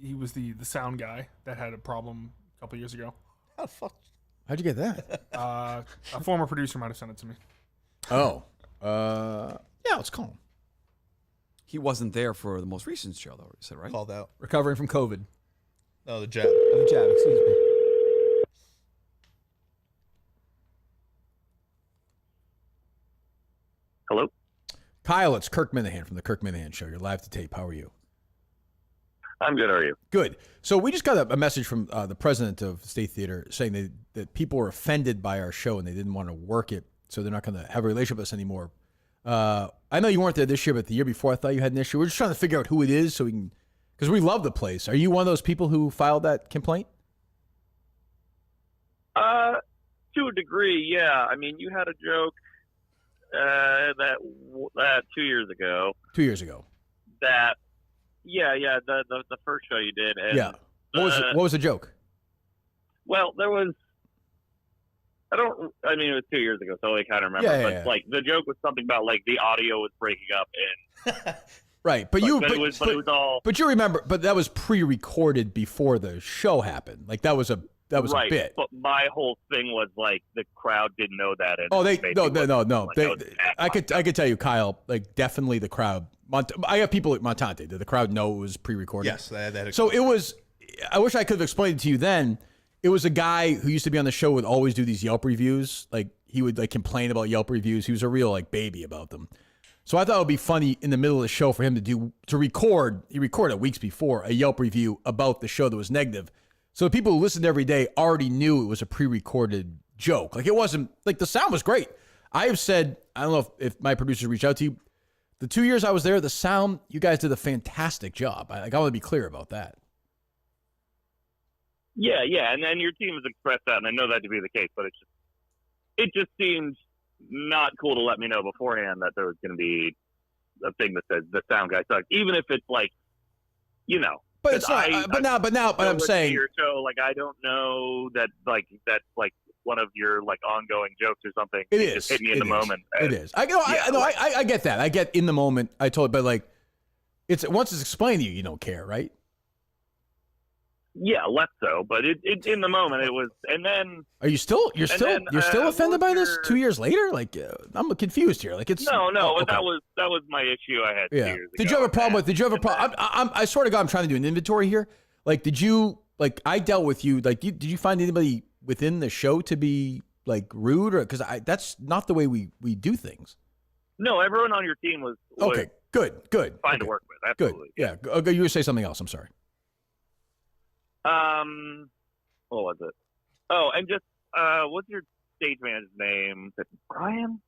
He was the sound guy that had a problem a couple years ago. How the fuck? how'd you get that? A former producer might have sent it to me. Oh, yeah, let's call him. He wasn't there for the most recent show, though. You said, right? Called out. Recovering from COVID. No, the jab. Oh, the jab, excuse me. Hello? Kyle, it's Kirk Minahan from the Kirk Minahan Show. You're live to tape. How are you? I'm good. How are you? Good. So we just got a message from the president of State Theater saying that people were offended by our show and they didn't want to work it, so they're not going to have a relationship with us anymore. I know you weren't there this year, but the year before I thought you had an issue. We're just trying to figure out who it is so we can, because we love the place. Are you one of those people who filed that complaint? To a degree, yeah. I mean, you had a joke that 2 years ago. 2 years ago. That, the first show you did. And Yeah. What was the joke? Well, there was. It was 2 years ago, so I kind of remember. Yeah, but like the joke was something about like the audio was breaking up, and Right, but it was all. But you remember, but that was pre-recorded before the show happened. Like that was a right, bit. But my whole thing was like the crowd didn't know that. And Oh, they basically no. like, They, that was I could tell you, Kyle. Like definitely the crowd. I have people at Montante. Did the crowd know it was pre-recorded? Yes, they had So it was. I wish I could have explained it to you then. It was a guy who used to be on the show, would always do these Yelp reviews. Like he would like complain about Yelp reviews. He was a real like baby about them. So I thought it would be funny in the middle of the show for him to record. He recorded weeks before a Yelp review about the show that was negative. So the people who listened every day already knew it was a pre-recorded joke. Like it wasn't like the sound was great. I have said, I don't know if my producers reached out to you. The 2 years I was there, the sound, you guys did a fantastic job. I want to be clear about that. Yeah, and then your team has expressed that, and I know that to be the case, but it just seemed not cool to let me know beforehand that there was going to be a thing that says the sound guy sucks, even if it's like, But it's not. But now, I'm saying your show, like I don't know that that's one of your like ongoing jokes or something. it is. Just hit me in the moment. It is. I get that. I get in the moment. I told, but like, once it's explained to you, you don't care, right? Yeah, less so, but it in the moment it was, and then Are you still you're still offended by this 2 years later? Like I'm confused here. Like it's no, okay. that was my issue I had 2 years ago. Did you have a problem with? Did you have a problem? I swear to God, I'm trying to do an inventory here. Like, did you I dealt with you? Like, did you find anybody within the show to be like rude or because that's not the way we do things. No, everyone on your team was okay. Good. Fine to work with. Absolutely. Good. Yeah. Okay, you were say something else. I'm sorry. What was it? Oh, and just what's your stage manager's name? Is it Brian?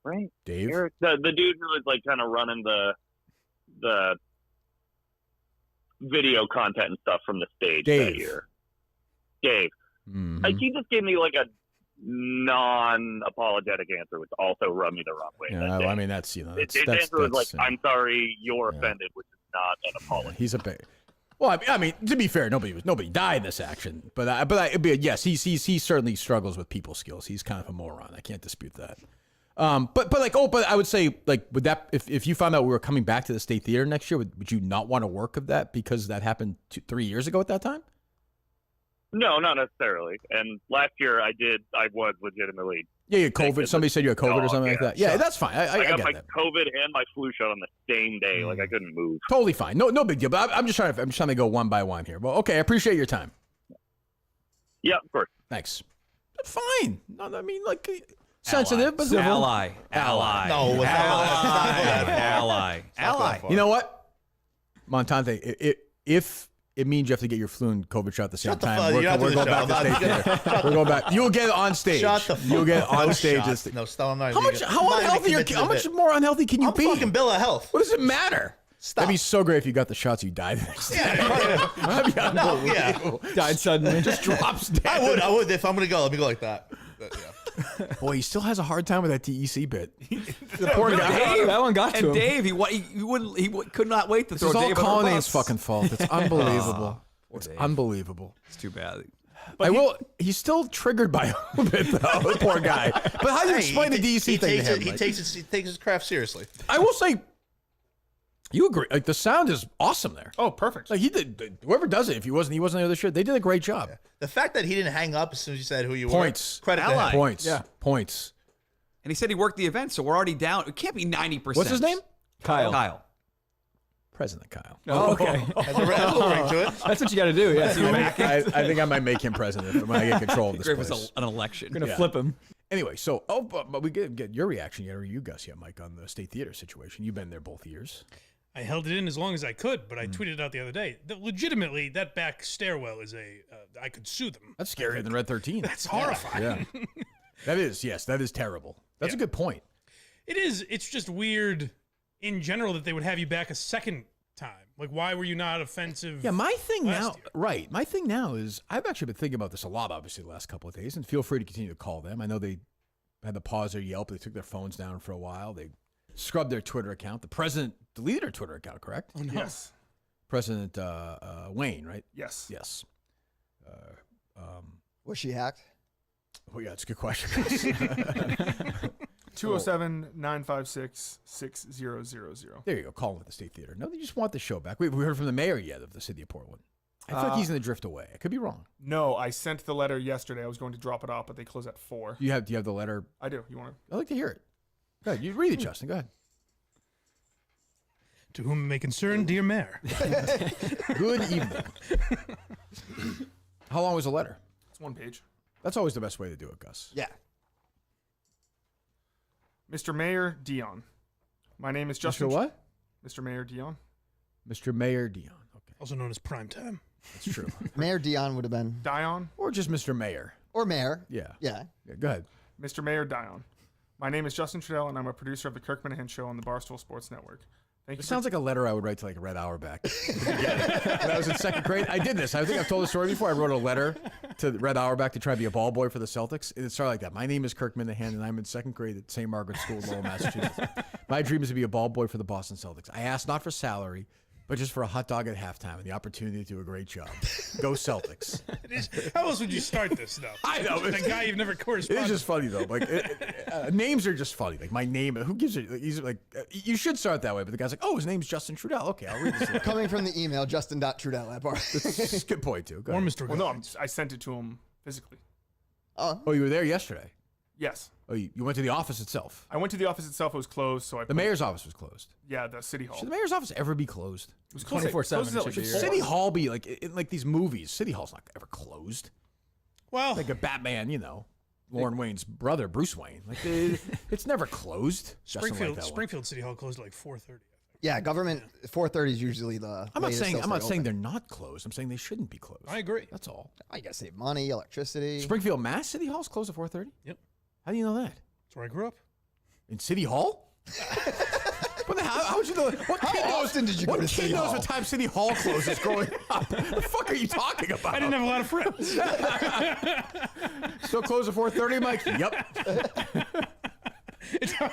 Right? Dave. Eric, the dude who was like kind of running the video content and stuff from the stage that year. Dave. Mm-hmm. Like he just gave me like a non-apologetic answer, which also rubbed me the wrong way. Yeah, well, I mean that's his answer was like, "I'm sorry, you're offended," which is not an apology. He's a big. Well, I mean, to be fair, nobody died in this action, but yes, he certainly struggles with people skills. He's kind of a moron. I can't dispute that. But I would say like would that if you found out we were coming back to the State Theater next year, would you not want to work of that because that happened 3 years ago at that time? No, not necessarily. And last year I was legitimately. Yeah, you had COVID. Somebody said you had COVID or something like that. Yeah, that's fine. I got get my that. COVID and my flu shot on the same day. Like I couldn't move. Totally fine. No big deal. But I'm just trying to go one by one here. Well, okay, I appreciate your time. Yeah, of course. Thanks. Fine. No, I mean like sensitive, but civil. Ally. No, it was Ally. You know what, Montante? If it means you have to get your flu and COVID shot at the same time, we're going back to State Theater. We're going back. You'll get on stage. Shut the fuck You'll get up. on No stage. shot. No, stop. How much more unhealthy can you I'm be? fucking Bill of Health. What does it matter? Stop. That'd be so great if you got the shots, you died the next day. That'd be unbelievable. Died suddenly. Just drops dead. I would. If I'm going to go, let me go like that. Boy, he still has a hard time with that DEC bit. The poor guy. That one got to And him. Dave, he could not wait to This throw is all Dave under the Colleen's bus. fucking fault. It's unbelievable. It's unbelievable. It's too bad. He's still triggered by a little bit, though. The poor guy. But how do you explain the DEC thing to him? He takes his craft seriously. I will say, you agree. Like the sound is awesome there. Oh, perfect. Like he did. Whoever does it, if he wasn't there this year, they did a great job. Yeah. The fact that he didn't hang up as soon as you said who you Points. were. Credit to Ally. him. Points. Yeah. Points. And he said he worked the event, so we're already down. It can't be 90%. What's his name? Kyle. President Kyle. Oh, okay. Has a ring to it. That's what you got to do. Yeah. I think I might make him president when I get control of this It was place. an election. Gonna flip him. Anyway, so but we get your reaction yet, or you, Gus, yet, Mike, on the State Theater situation. You've been there both years. I held it in as long as I could, but I tweeted out the other day that legitimately that back stairwell is I could sue them. That's scarier than Red 13. That's horrifying. Yeah. That is terrible. That's a good point. It is. It's just weird in general that they would have you back a second time. Like, why were you not offensive? Yeah, my thing last now, year? right? My thing now is I've actually been thinking about this a lot, obviously, the last couple of days, and feel free to continue to call them. I know they had to pause their Yelp. They took their phones down for a while. They scrubbed their Twitter account. The president deleted her Twitter account, correct? Oh, no. Yes. President Wayne, right? Yes. Yes. Was she hacked? Well, yeah, it's a good question. 207-956-6000. There you go. Call him at the State Theater. No, they just want the show back. We heard from the mayor yet of the city of Portland. I feel like he's in the drift away. I could be wrong. No, I sent the letter yesterday. I was going to drop it off, but they close at 4. Do you have the letter? I do. You want to? I'd like to hear it. Go ahead. You read it, Justin. Go ahead. To whom it may concern, dear mayor. Good evening. How long was the letter? It's 1 page. That's always the best way to do it, Gus. Yeah. Mr. Mayor Dion. My name is Justin. Mr. What? Mr. Mayor Dion. Mr. Mayor Dion. Okay, Also known as Primetime. that's true. Mayor Dion would have been. Dion. Or just Mr. Mayor. Or Mayor. Yeah. Yeah. Go ahead. Mr. Mayor Dion. My name is Justin Trudell, and I'm a producer of the Kirk Minahan Show on the Barstool Sports Network. Thank you. It sounds like a letter I would write to like Red Auerbach. When I was in second grade, I did this. I think I've told the story before. I wrote a letter to Red Auerbach to try to be a ball boy for the Celtics. And it started like that. My name is Kirk Minahan, and I'm in second grade at St. Margaret's School in Lowell, Massachusetts. My dream is to be a ball boy for the Boston Celtics. I asked not for salary, but just for a hot dog at halftime and the opportunity to do a great job. Go Celtics. How else would you start this, though? I know. The guy you've never corresponded. It's just funny though. Like names are just funny. Like my name. Who gives it? He's like, you should start that way. But the guy's like, oh, his name's Justin Trudell. Okay, I'll read this. Coming from the email, justin.trudell@bar. That's a good point too. Go Or ahead. Mr. Well, no, Goggins. I sent it to him physically. Oh, you were there yesterday. Yes. Oh, you went to the office itself. I went to the office itself. It was closed, so The mayor's office was closed. Yeah, the city hall. Should the mayor's office ever be closed? It was closed 24/7 closed at should be like here. City Hall be like in like these movies. City Hall's not ever closed. Well, Like a Batman, Lauren Wayne's brother, Bruce Wayne. Like it's never closed. Justin liked that one. Springfield City Hall closed at like 4:30. Yeah, government 4:30 is usually the. I'm not latest saying they'll I'm not stay saying open. they're not closed. I'm saying they shouldn't be closed. I agree. That's all. I guess save money, electricity. Springfield, Mass. City Hall's closed at 4:30. Yep. How do you know that? That's where I grew up. In City Hall? What the hell? How would you know? What kid knows? often did you go What to kid City knows Hall? what time City Hall closes growing up? The fuck are you talking about? I didn't have a lot of friends. Still closed at 4:30, Mike? Yep.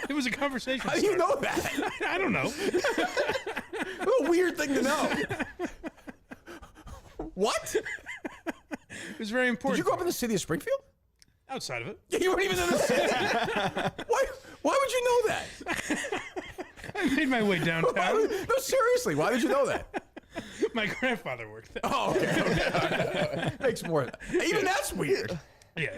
It was a conversation. How do you starter. know that? I don't know. What a weird thing to know. What? It was very Did important. you grow up in the city of Springfield? Outside of it, Yeah, you weren't even in the city. Why would you know that? I made my way downtown. No, seriously. Why did you know that? My grandfather worked there. Oh, okay. Makes more. Even that's weird. Yeah.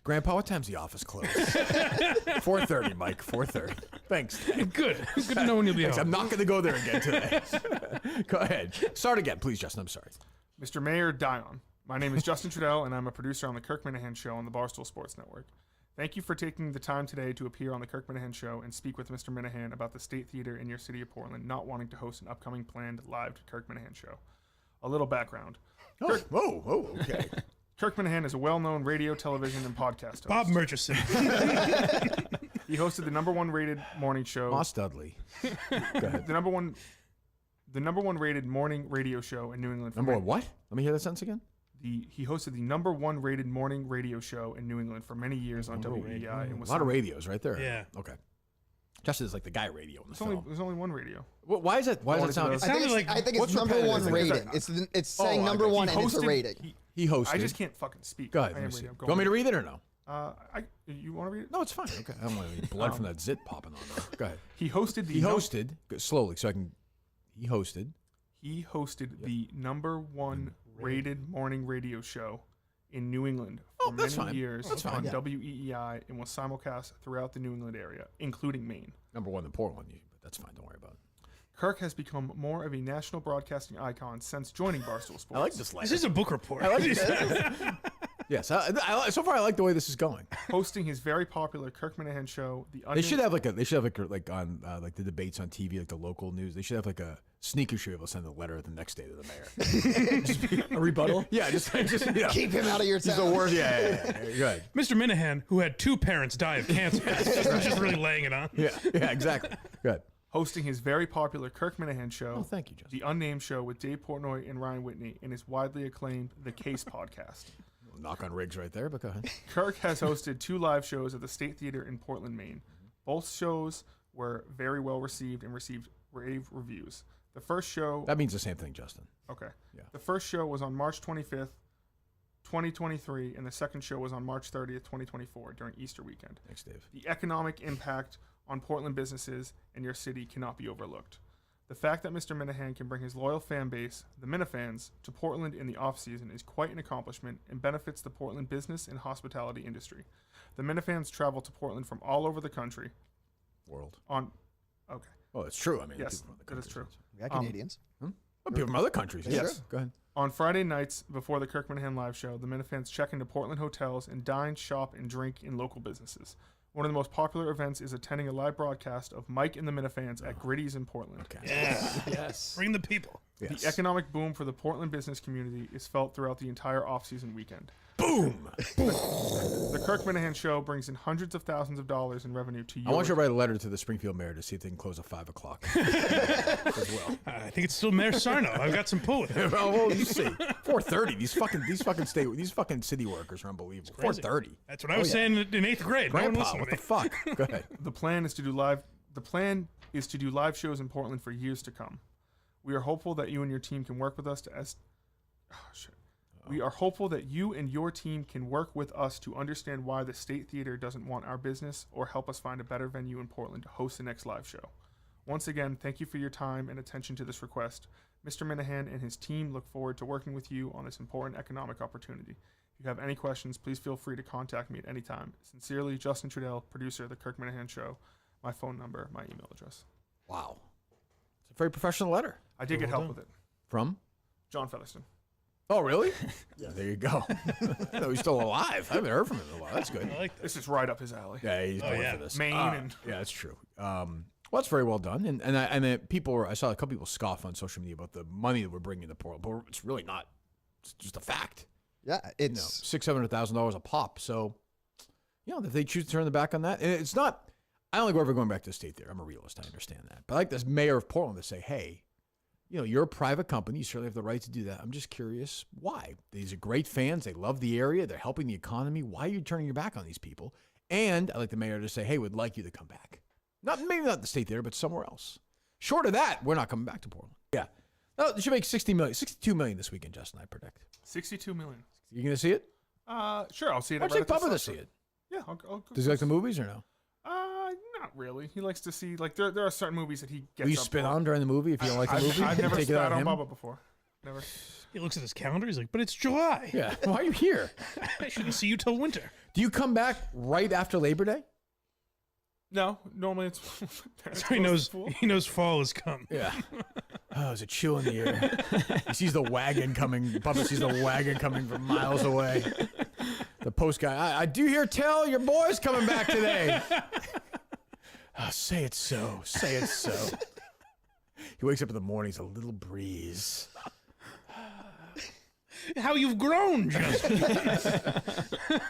Grandpa, what time's the office close? 4:30, Mike. 4:30. Thanks. Good. Good to know when you'll be Thanks. home. I'm not going to go there again today. Go ahead. Start again, please, Justin. I'm sorry. Mr. Mayor Dion. My name is Justin Trudell, and I'm a producer on the Kirk Minahan Show on the Barstool Sports Network. Thank you for taking the time today to appear on the Kirk Minahan Show and speak with Mr. Minahan about the State Theater in your city of Portland not wanting to host an upcoming planned live Kirk Minahan Show. A little background. Oh, okay. Kirk Minahan is a well-known radio, television, and podcast host. Bob Murchison. He hosted the #1 rated morning show. Moss Dudley. Go ahead. The number one rated morning radio show in New England. For Number many- one what? Let me hear that sentence again. He hosted the #1 rated morning radio show in New England for many years on WEI and A was lot of radios right there. Yeah. Okay. Justin is like the guy radio in the film. There's only one radio. Why is that? Why does it sound? It I sounded think, like- I think what's it's number one repetitive? rating. It's saying Oh, number okay. one He and it's a hosted- rating. He hosted. I just can't fucking speak. Go ahead. I Let am me see. radio. Do you want me to read it or no? You want to read it? No, it's fine. Okay. I don't want any blood from that zit popping on there. Go ahead. He hosted the He hosted slowly so I can. He hosted. He hosted the #1 rated morning radio show in New England for Oh, that's many fine. years That's on fine. Yeah. WEEI and was simulcast throughout the New England area, including Maine. #1, the Portland. But that's fine. Don't worry about it. Kirk has become more of a national broadcasting icon since joining Barstool Sports. I like this letter. This is a book report. I like this. Yes. So far, I like the way this is going. Hosting his very popular Kirk Minahan show, the They Onion. should have like on like the debates on TV, like the local news. They should have like a sneaker should be able to send a letter the next day to the mayor. A rebuttal? Yeah, just Keep him out of your He's the town. worst. Yeah. Go ahead. Mr. Minahan, who had 2 parents die of cancer, was just really laying it on. Yeah, exactly. Good. hosting his very popular Kirk Minahan show. Oh, thank you, Justin. The Unnamed Show with Dave Portnoy and Ryan Whitney and his widely acclaimed The Case podcast. Knock on Riggs right there, but go ahead. Kirk has hosted 2 live shows at the State Theater in Portland, Maine. Both shows were very well received and received rave reviews. The first show... That means the same thing, Justin. Okay. Yeah. The first show was on March 25th, 2023, and the second show was on March 30th, 2024, during Easter weekend. Thanks, Dave. The economic impact on Portland businesses and your city cannot be overlooked. The fact that Mr. Minahan can bring his loyal fan base, the Minifans, to Portland in the off-season is quite an accomplishment and benefits the Portland business and hospitality industry. The Minifans travel to Portland from all over the country. World. Okay. Oh, it's true. I mean, Yes, people from other that is countries. true. We got Canadians. Well, people from other countries. That's Yes. true. Go ahead. On Friday nights before the Kirk Minahan live show, the Minifans check into Portland hotels and dine, shop, and drink in local businesses. One of the most popular events is attending a live broadcast of Mike and the Minifans at Gritty's in Portland. Okay. Yeah. Yes. Bring the people. Yes. The economic boom for the Portland business community is felt throughout the entire off-season weekend. Boom. The Kirk Minahan Show brings in hundreds of thousands of dollars in revenue to you. I want you to write a letter to the Springfield mayor to see if they can close at 5 o'clock as well. I think it's still Mayor Sarno. I've got some pull with him. Well, you see, 4:30. These fucking city workers are unbelievable. crazy. 4:30. That's what I was saying in 8th grade. No one Grandpa, listened what to the me. fuck? Go ahead. The plan is to do live shows in Portland for years to come. We are hopeful that you and your team can work with us We are hopeful that you and your team can work with us to understand why the State Theater doesn't want our business or help us find a better venue in Portland to host the next live show. Once again, thank you for your time and attention to this request. Mr. Minahan and his team look forward to working with you on this important economic opportunity. If you have any questions, please feel free to contact me at any time. Sincerely, Justin Trudell, producer of The Kirk Minahan Show. My phone number, my email address. Wow. It's a very professional letter. I did get help with it. From? John Featherston. Oh, really? Yeah. There you go. I know he's still alive. I haven't heard from him in a while. That's good. I like This is right up his alley. Yeah, he's going for this. Maine and yeah, that's true. Well, that's very well done. And people I saw a couple people scoff on social media about the money that we're bringing to Portland, but it's really not. It's just a fact. Yeah, it's $600,000 a pop. So, if they choose to turn the back on that, and it's not. I don't think we're ever going back to the State Theater. I'm a realist. I understand that. But I like this mayor of Portland to say, hey, you're a private company. You certainly have the right to do that. I'm just curious why. These are great fans. They love the area. They're helping the economy. Why are you turning your back on these people? And I like the mayor to say, hey, we'd like you to come back. Maybe not the State Theater, but somewhere else. Short of that, we're not coming back to Portland. Yeah. No, they should make $62 million this weekend, Justin, I predict. $62 million. You going to see it? Sure, I'll see it. Why don't you take Bubba to see it? Yeah, I'll go. Does he like the movies or no? Not really. He likes to see, there are certain movies that he gets Will you up spit for. on during the movie if you don't like the movie? I've never Take it spat out on him? Bubba before. Never. He looks at his calendar. He's like, but it's July. Yeah. Why are you here? I shouldn't see you till winter. Do you come back right after Labor Day? No, normally it's. So he knows fall has come. Yeah. Oh, there's a chill in the air. He sees the wagon coming. Bubba sees the wagon coming from miles away. The post guy, I do hear tell your boy's coming back today. Oh, say it so. Say it so. He wakes up in the morning, it's a little breeze. How you've grown, Justin. Are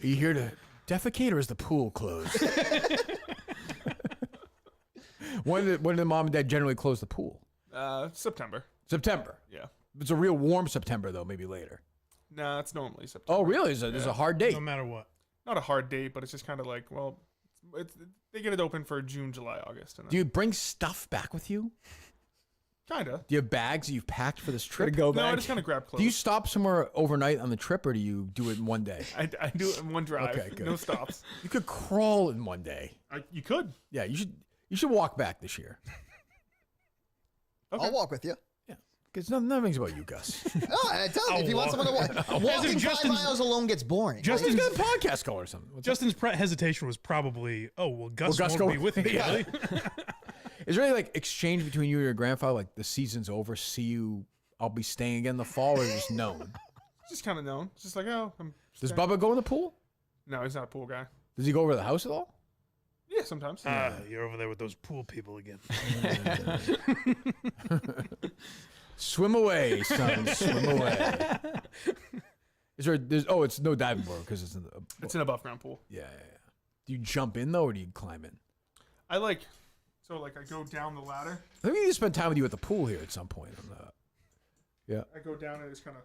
you here to defecate or is the pool closed? When did mom and dad generally close the pool? September. September. Yeah. It's a real warm September, though, maybe later. Nah, it's normally September. Oh, really? There's a hard date. No matter what. Not a hard date, but it's just kind of like, well, they get it open for June, July, August. And Do you bring stuff back with you? Kinda. Do you have bags that you've packed for this trip? Go No, back. I just kind of grab clothes. Do you stop somewhere overnight on the trip, or do you do it in one day? I do it in one drive. Okay, good. No stops. You could crawl in one day. You could. Yeah, you should walk back this year. Okay. I'll walk with you. Yeah, because nothing's about you, Gus. No, I tell you, if you want someone to walk, walking 5 Justin's- miles alone gets boring. He's got a podcast call or something. What's Justin's hesitation was probably, Gus Gus won't be go- with me. Yeah. Really? Is there any like exchange between you and your grandfather? Like the season's over, see you, I'll be staying again in the fall, or just known? Just kind of known. It's just like, oh. Does Bubba go in the pool? No, he's not a pool guy. Does he go over to the house at all? Yeah, sometimes. You're over there with those pool people again. Swim away, son. Swim away. It's no diving board because it's in the. It's an above ground pool. Yeah. Do you jump in though, or do you climb in? I go down the ladder. I think we need to spend time with you at the pool here at some point. Yeah. I go down and it's kind of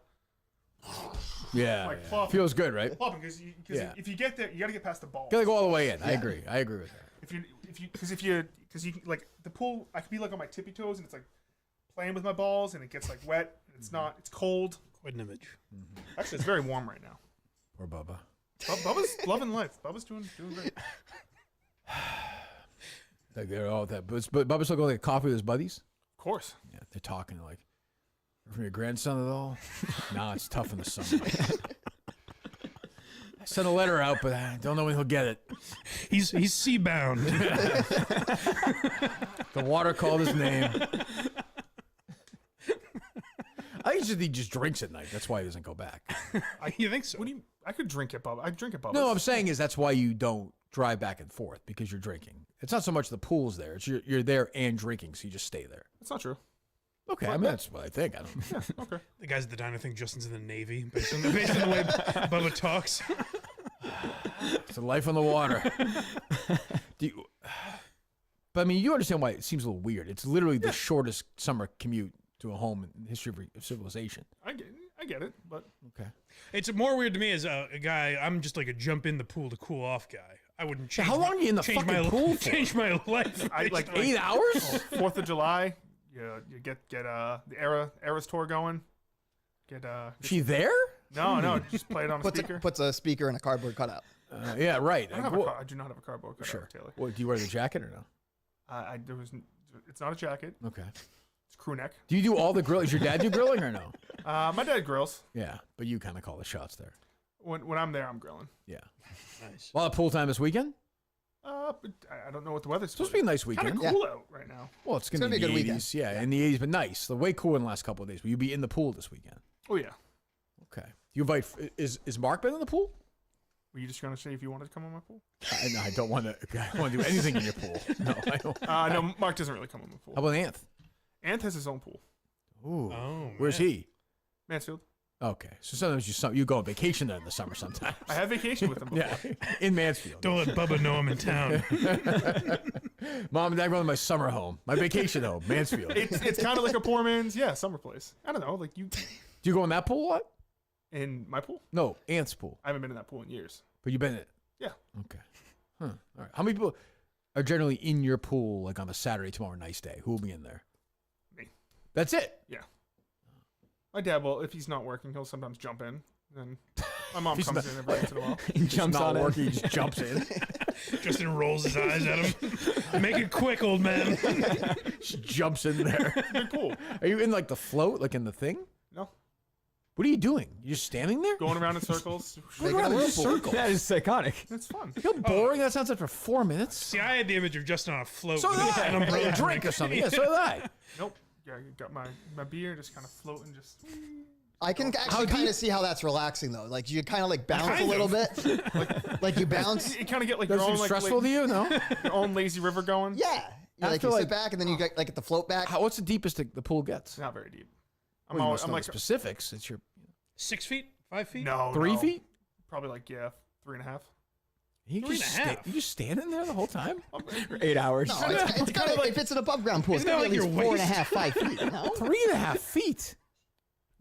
Yeah. Like yeah. flopping. Feels good, right? flopping because Yeah. if you get there, you got to get past the ball. Gotta go all the way in. I agree with that. Because you like the pool, I could be like on my tippy toes and it's like playing with my balls and it gets like wet. And it's not. It's cold. Quite an image. Actually, it's very warm right now. Poor Bubba. Bubba's loving life. Bubba's doing great. Like they're all that, but Bubba's still going to get coffee with his buddies. Of course. Yeah, they're talking like, from your grandson at all? Nah, it's tough in the summer. I sent a letter out, but I don't know when he'll get it. He's seabound. The water called his name. I think he just drinks at night. That's why he doesn't go back. You think so? What do you? I could drink at Bubba. I drink at Bubba's. No, I'm saying is that's why you don't drive back and forth, because you're drinking. It's not so much the pool's there. It's you're there and drinking, so you just stay there. That's not true. Okay, I mean that's what I think. I don't. Yeah. Okay. The guys at the diner think Justin's in the Navy based on the way Bubba talks. It's a life on the water. But I mean, you understand why it seems a little weird. It's literally the shortest summer commute to a home in the history of civilization. I get it, but Okay. It's more weird to me as a guy. I'm just like a jump in the pool to cool off guy. I wouldn't change. How long are you in the change fucking my, pool for? Change my life. I like 8 hours? 4th of July. You get the Eras tour going. She there? No, just play it on a Puts speaker. puts a speaker in a cardboard cutout. Yeah, right. I do not have a cardboard cutout, Sure. Taylor. What, do you wear the jacket or no? It's not a jacket. Okay. It's crew neck. Do you do all the grill? Does your dad do grilling or no? My dad grills. Yeah, but you kind of call the shots there. When I'm there, I'm grilling. Yeah. Nice. A lot of pool time this weekend? But I don't know what the weather's Supposed to be a nice Kind weekend. of cool out right now. Well, it's going to be a good in the weekend. 80s. Yeah, in the 80s, but nice. The way cool in the last couple of days. Will you be in the pool this weekend? Oh yeah. Okay. You invite? Is Mark been in the pool? Were you just gonna say if you wanted to come on my pool? I don't want to. I don't want to do anything in your pool. No, I don't. No, Mark doesn't really come on my pool. How about Anth? Anth has his own pool. Ooh. Oh, Where's man. he? Mansfield. Okay, so sometimes you go on vacation there in the summer sometimes. I have vacation with him before. Yeah, in Mansfield. Don't let Bubba know I'm in town. Mom and Dad go to my summer home, my vacation home, Mansfield. It's kind of like a poor man's summer place. I don't know, like you Do you go in that pool a lot? in my pool. No, Ant's pool. I haven't been in that pool in years. But you've been in it. Yeah. Okay. Huh. All right. How many people are generally in your pool like on a Saturday, tomorrow, nice day? Who will be in there? Me. That's it. Yeah. My dad will, if he's not working, he'll sometimes jump in. And my mom He's comes not- in every once in a while. He jumps not on working, it. he just jumps in. Justin rolls his eyes at him. Make it quick, old man. Just jumps in there. Good pool. Are you in like the float, like in the thing? No. What are you doing? You just standing there? Going around in circles. Making a whirlpool. Circle. That is psychotic. It's fun. You know how boring that sounds like for 4 minutes? See, I had the image of Justin on a float So with did I. an umbrella A drink or something. Yeah, so did I. Nope. Yeah, you got my beer just kind of floating just. I can actually kind of see how that's relaxing though. Like you kind of like bounce Kind a little of. bit. like you bounce. You kind of get like Does your it own seem like, stressful to you? No? your own lazy river going. Yeah. You, like After, you like- sit back and then you get like the float back. What's the deepest the pool gets? It's not very deep. Well, you must I'm know like the specifics. It's your 6 feet? 5 feet? no 3 no. feet? Probably like 3.5. You Three just and a half. You just standing there the whole time? For 8 hours. No, it's kind of if it's an above ground pool, it's Isn't gonna be that at like least your 4.5, 5 feet. No? 3.5 feet.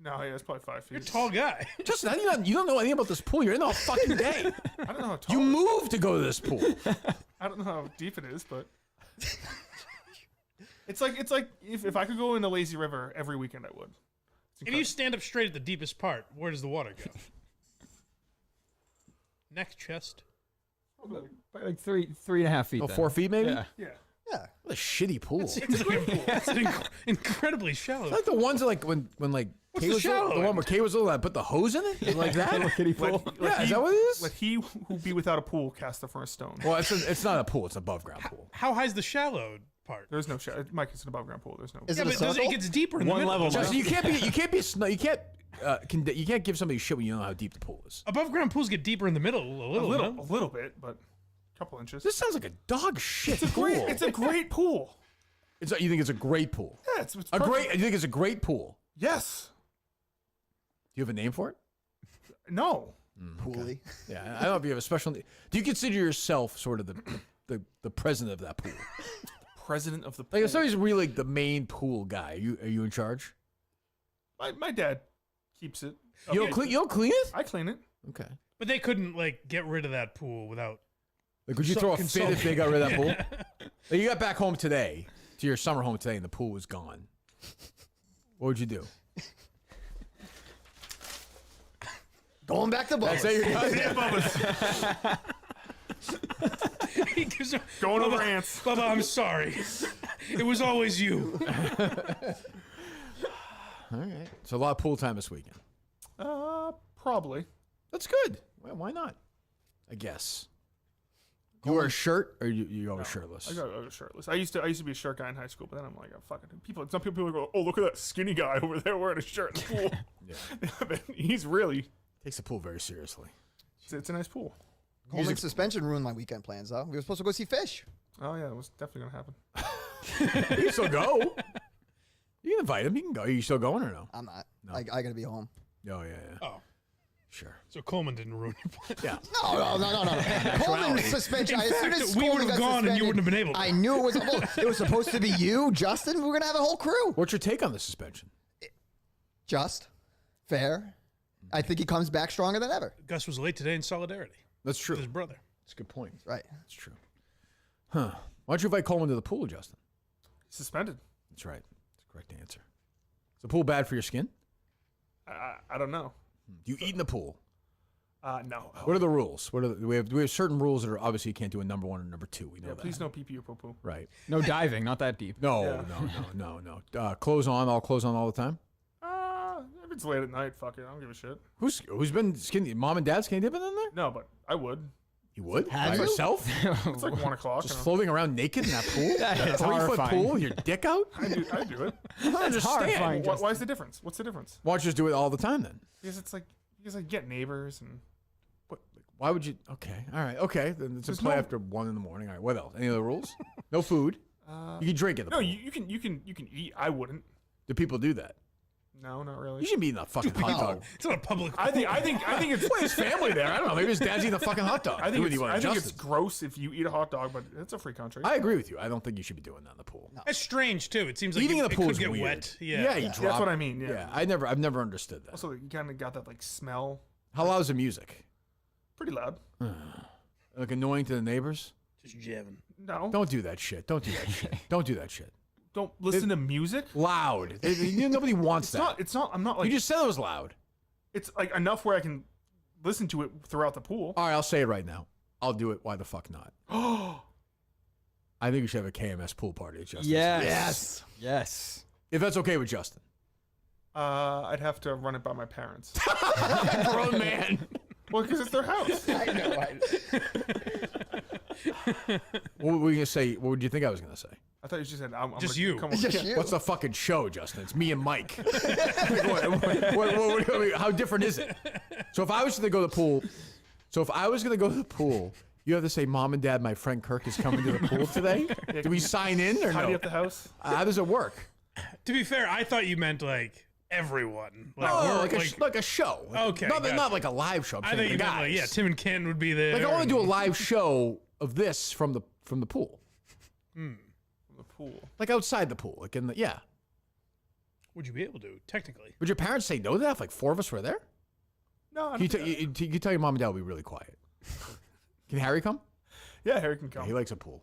No, yeah, it's probably 5 feet. You're a tall guy. Justin, you don't know anything about this pool. You're in the whole fucking day. I don't know how tall. You moved to go to this pool. I don't know how deep it is, but it's like if I could go in a lazy river every weekend, I would. It's If you stand up straight at the deepest part, where does the water go? Neck, chest. Like 3.5 feet. Oh, then. 4 feet maybe? Yeah. yeah. Yeah. What a shitty pool. It's It's an incredibly shallow. like the ones that like when like What's Kay the was little, shallow the one end? where Kay was little, I put the hose in it? Is it like that? Little kiddie pool. Yeah, is that what it is? Let he who be without a pool cast the first stone. Well, it's not a pool. It's an above ground pool. How high's the shallow part? There's no Mike. It's an above ground pool. There's no. Is Yeah, it a but does circle? it gets deeper in One the middle. level, Just- Mike. You can't give somebody shit when you don't know how deep the pool is. Above ground pools get deeper in the middle a little. a no? little bit, but a couple inches. This sounds like a dog shit pool. It's a great pool. You think it's a great pool? Yeah, it's You perfect. think it's a great pool? Yes. Do you have a name for it? No. Pooly. Yeah, I don't know if you have a special. Do you consider yourself sort of the president of that pool? President of the pool. Like if somebody's really like the main pool guy, are you in charge? My dad keeps it. You don't clean it? I clean it. Okay. But they couldn't like get rid of that pool without. Like, would you throw a fit if they got rid of that pool? Like, you got back home today, to your summer home today, and the pool was gone. What would you do? Going back to Bubba's. Say you're done. He gives a- Going Bubba, over ants. Bubba, I'm sorry. It was always you. All right. So a lot of pool time this weekend. Probably. That's good. Well, why not? I guess. You wear a shirt, or you always shirtless? I go shirtless. I used to be a shirt guy in high school, but then I'm like, oh, fucking people. Some people go, oh, look at that skinny guy over there wearing a shirt in the pool. Yeah. But he's really. Takes the pool very seriously. It's a nice pool. Coleman's suspension ruined my weekend plans though. We were supposed to go see fish. Oh yeah, it was definitely gonna happen. You can still go. You can invite him. You can go. Are you still going or no? I'm not. No. I gotta be home. Oh, yeah. Oh, Sure. so Coleman didn't ruin your plan. Yeah. No. Coleman's suspension. In As soon fact, as we Coleman would've got gone and you suspended, wouldn't have been able to. I knew it was. Well, it was supposed to be you, Justin. We were gonna have a whole crew. What's your take on the suspension? Just, fair. I think he comes back stronger than ever. Gus was late today in solidarity That's true. with his brother. That's a good point. Right. That's true. Huh. Why don't you invite Coleman to the pool, Justin? He's suspended. That's right. Correct answer. Is the pool bad for your skin? I don't know. Do you eat in the pool? No. What are the rules? Do we have certain rules that are obviously you can't do a number 1 or number 2? We know that. Please no pee-pee or poo-poo. Right. No diving, not that deep. No. Clothes on all the time? If it's late at night, fuck it. I don't give a shit. Who's been skinny? Mom and dad skinny dipping in there? No, but I would. You would? Have By you? yourself? It's like 1 o'clock. Just floating around naked in that pool? That's 3-foot horrifying. pool with your dick out? I do it. I don't understand. horrifying. Why is the difference? What's the difference? Why don't you just do it all the time then? Because I get neighbors and Why would you? Okay, all right, okay. Then it's a There's play no- after 1 in the morning. All right, what else? Any other rules? No food. You can drink in the no, pool. you can eat. I wouldn't. Do people do that? No, not really. You should be eating a fucking hot dog. It's not a public. I think it's. Well, his family there. I don't know. Maybe his dad's eating a fucking hot dog. I think Do what it's, you want, it's Justin. gross if you eat a hot dog, but it's a free country. I agree with you. I don't think you should be doing that in the pool. That's strange too. It seems like Eating in the it pool could is get weird. wet. you That's drop. what I mean. Yeah. I've never understood that. Also, you kind of got that like smell. How loud is the music? Pretty loud. Like annoying to the neighbors? Just jamming. No. Don't do that shit. Don't do that shit. Don't do that shit. Don't listen to music. Loud. Nobody wants that. It's not. I'm not like. You just said it was loud. It's like enough where I can listen to it throughout the pool. All right, I'll say it right now. I'll do it. Why the fuck not? I think we should have a KMS pool party at Justin's. Yes. Yes. If that's okay with Justin. I'd have to run it by my parents. Grown man. Well, because it's their house. I know. What were you gonna say? What would you think I was gonna say? I thought you just said, I'm Just gonna you. Come It's on. just you. What's the fucking show, Justin? It's me and Mike. How different is it? So if I was gonna go to the pool, you have to say, "Mom and Dad, my friend Kirk is coming to the pool today." Do we sign in or Tidy no? up the house. How does it work? To be fair, I thought you meant like everyone. Like, Oh, we're- like a show. Okay, not gotcha. like a live show. I'm I saying thought the you meant guys. like, yeah, Tim and Ken would be there. Like I want to do a and- live show of this from the pool, From the pool. like outside the pool, like in the yeah. Would you be able to technically? Would your parents say no to that? If like 4 of us were there? No, I You, don't you tell your mom and dad will be really quiet. Can Harry come? Yeah, Harry can come. He likes a pool.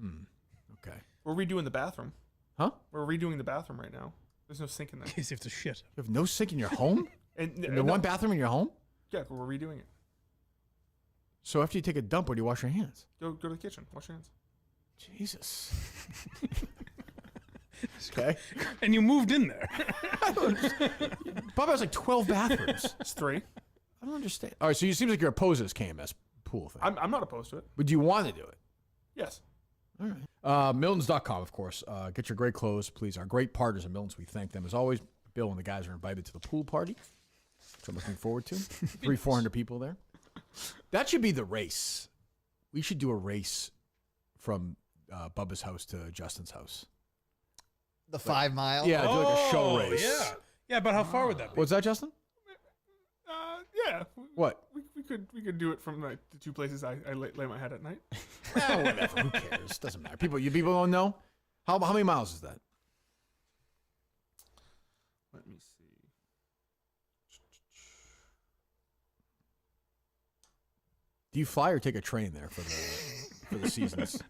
Okay. We're redoing the bathroom. Huh? We're redoing the bathroom right now. There's no sink in there. In case you have to shit. You have no sink in your home? And The no, one bathroom in your home? Yeah, we're redoing it. So after you take a dump, where do you wash your hands? Go to the kitchen. Wash your hands. Jesus. Okay. And you moved in there. Bob has like 12 bathrooms. It's 3. I don't understand. All right, so it seems like you're opposed to this KMS pool thing. I'm not opposed to it. But do you want to do it? Yes. All right. Milton's.com, of course. Get your great clothes, please. Our great partners at Milton's. We thank them as always. Bill and the guys are invited to the pool party, which I'm looking forward to. 400 people there. That should be the race. We should do a race from Bubba's house to Justin's house. The 5 mile. Yeah, do like a show Oh, race. Yeah. Yeah, but how far would that be? What's that, Justin? Yeah. What? We could do it from like the 2 places I lay my head at night. Well, whatever. Who cares? Doesn't matter. People don't know. How many miles is that? Let me see. Do you fly or take a train there for the seasons?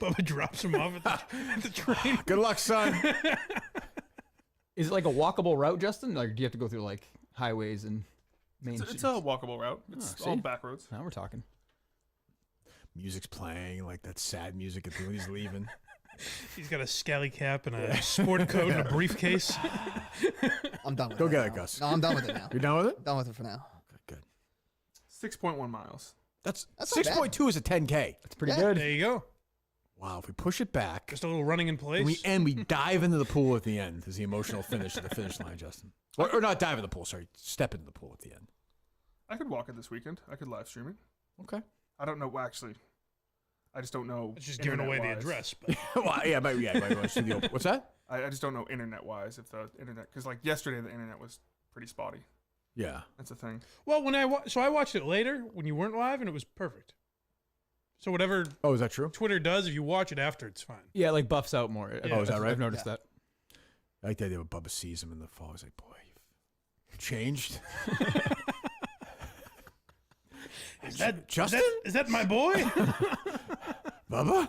Bubba drops him off at the train. Good luck, son. Is it like a walkable route, Justin? Like, do you have to go through like highways and main It's streets? a walkable route. It's Oh, all see? back roads. Now we're talking. Music's playing, like that sad music at the when he's leaving. He's got a scally cap and a sport coat and a briefcase. I'm done with Go it. get it, now. Gus. No, I'm done with it now. You're done with it? Done with it for now. Good. 6.1 miles. That's not 6.2 is a 10K. It's pretty Yeah. good. There you go. Wow, if we push it back Just a little running in place. and we dive into the pool at the end is the emotional finish of the finish line, Justin. Or not dive in the pool, sorry. Step into the pool at the end. I could walk it this weekend. I could live stream it. Okay. I don't know. Well, actually, I just don't know. It's just giving away the internet-wise. address. But Well, yeah, maybe see the open. What's that? I just don't know internet wise if the internet, because like yesterday the internet was pretty spotty. Yeah. That's the thing. well, when I watched it later when you weren't live and it was perfect. So whatever Oh, is that true? Twitter does, if you watch it after, it's fine. Yeah, like buffs out more. Oh, is that right? I've noticed Yeah. that. I like the idea when Bubba sees him in the fall. He's like, boy, you've changed. Is that Justin? Is that my boy? Bubba?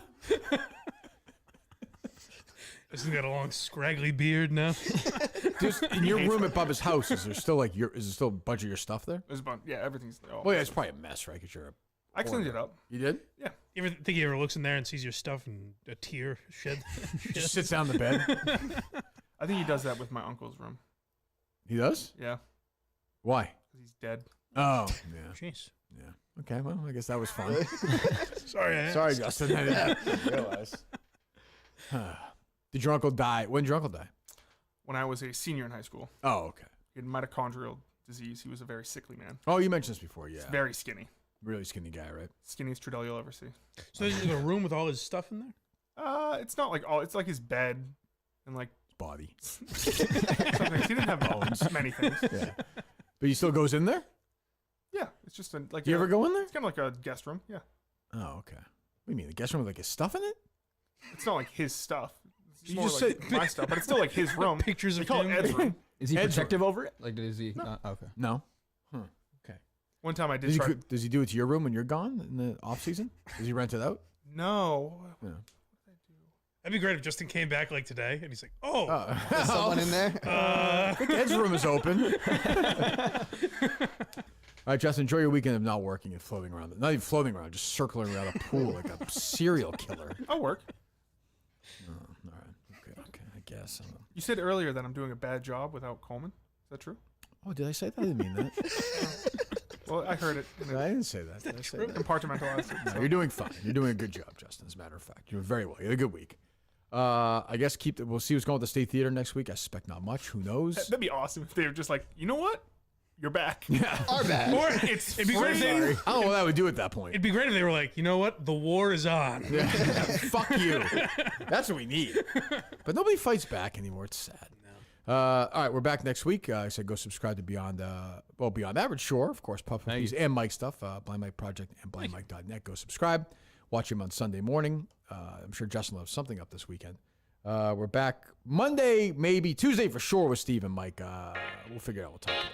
Justin's got a long, scraggly beard now. Just in your room at Bubba's house, is there still is there still a bunch of your stuff there? There's a bunch. Yeah, everything's. Well, yeah, it's probably a mess, right? Because you're I cleaned it up. You did? Yeah. You ever think he ever looks in there and sees your stuff and a tear shed? Just sits down the bed. I think he does that with my uncle's room. He does? Yeah. Why? He's dead. Oh, yeah. Jeez. Yeah. Okay, well, I guess that was fun. Sorry, Justin. I didn't realize. Did your uncle die? When did your uncle die? When I was a senior in high school. Oh, okay. He had mitochondrial disease. He was a very sickly man. Oh, you mentioned this before, yeah. He's very skinny. Really skinny guy, right? Skinniest Trudell you'll ever see. So there's a room with all his stuff in there? It's not like all. It's like his bed and like body. He didn't have bones. Many things. Yeah. But he still goes in there? Yeah. It's just like. Do you ever go in there? It's kind of like a guest room. Yeah. Oh, okay. What do you mean? The guest room with like his stuff in it? It's not like his stuff. It's You more just like said- my stuff, but it's still like his room. Pictures We of call him. it Ed's room. Is he Ed's protective over it? Like, is he? No. Okay. No. Huh. Okay. One time I did Does he, try. does he do it to your room when you're gone in the off season? Does he rent it out? No. Yeah. That'd be great if Justin came back like today and he's like, "Oh, There's someone in there. I think Ed's room is open. All right, Justin, enjoy your weekend of not working and floating around. Not even floating around, just circling around a pool like a serial killer. I'll work. Oh, all right. Okay, I guess. You said earlier that I'm doing a bad job without Coleman. Is that true? Oh, did I say that? I didn't mean that. Well, I heard it. I didn't say that. Did I say that? Compartmentalized it. No, so. you're doing fine. You're doing a good job, Justin. As a matter of fact, you're doing very well. You had a good week. I guess we'll see what's going on with the State Theater next week. I suspect not much. Who knows? That'd be awesome if they were just like, you know what? You're back. Yeah. Our bad. Or It'd be great if they, I don't know what I would do at that point. it'd be great if they were like, you know what? The war is on. Yeah. Fuck you. That's what we need. But nobody fights back anymore. It's sad. All right, we're back next week. I said go subscribe to Beyond Average, sure. Of course, Puff Puppies and Mike stuff. Blind Mike Project and blindmike.net. Go subscribe. Watch him on Sunday morning. I'm sure Justin will have something up this weekend. We're back Monday, maybe Tuesday for sure with Steve and Mike. We'll figure it out. We'll talk again.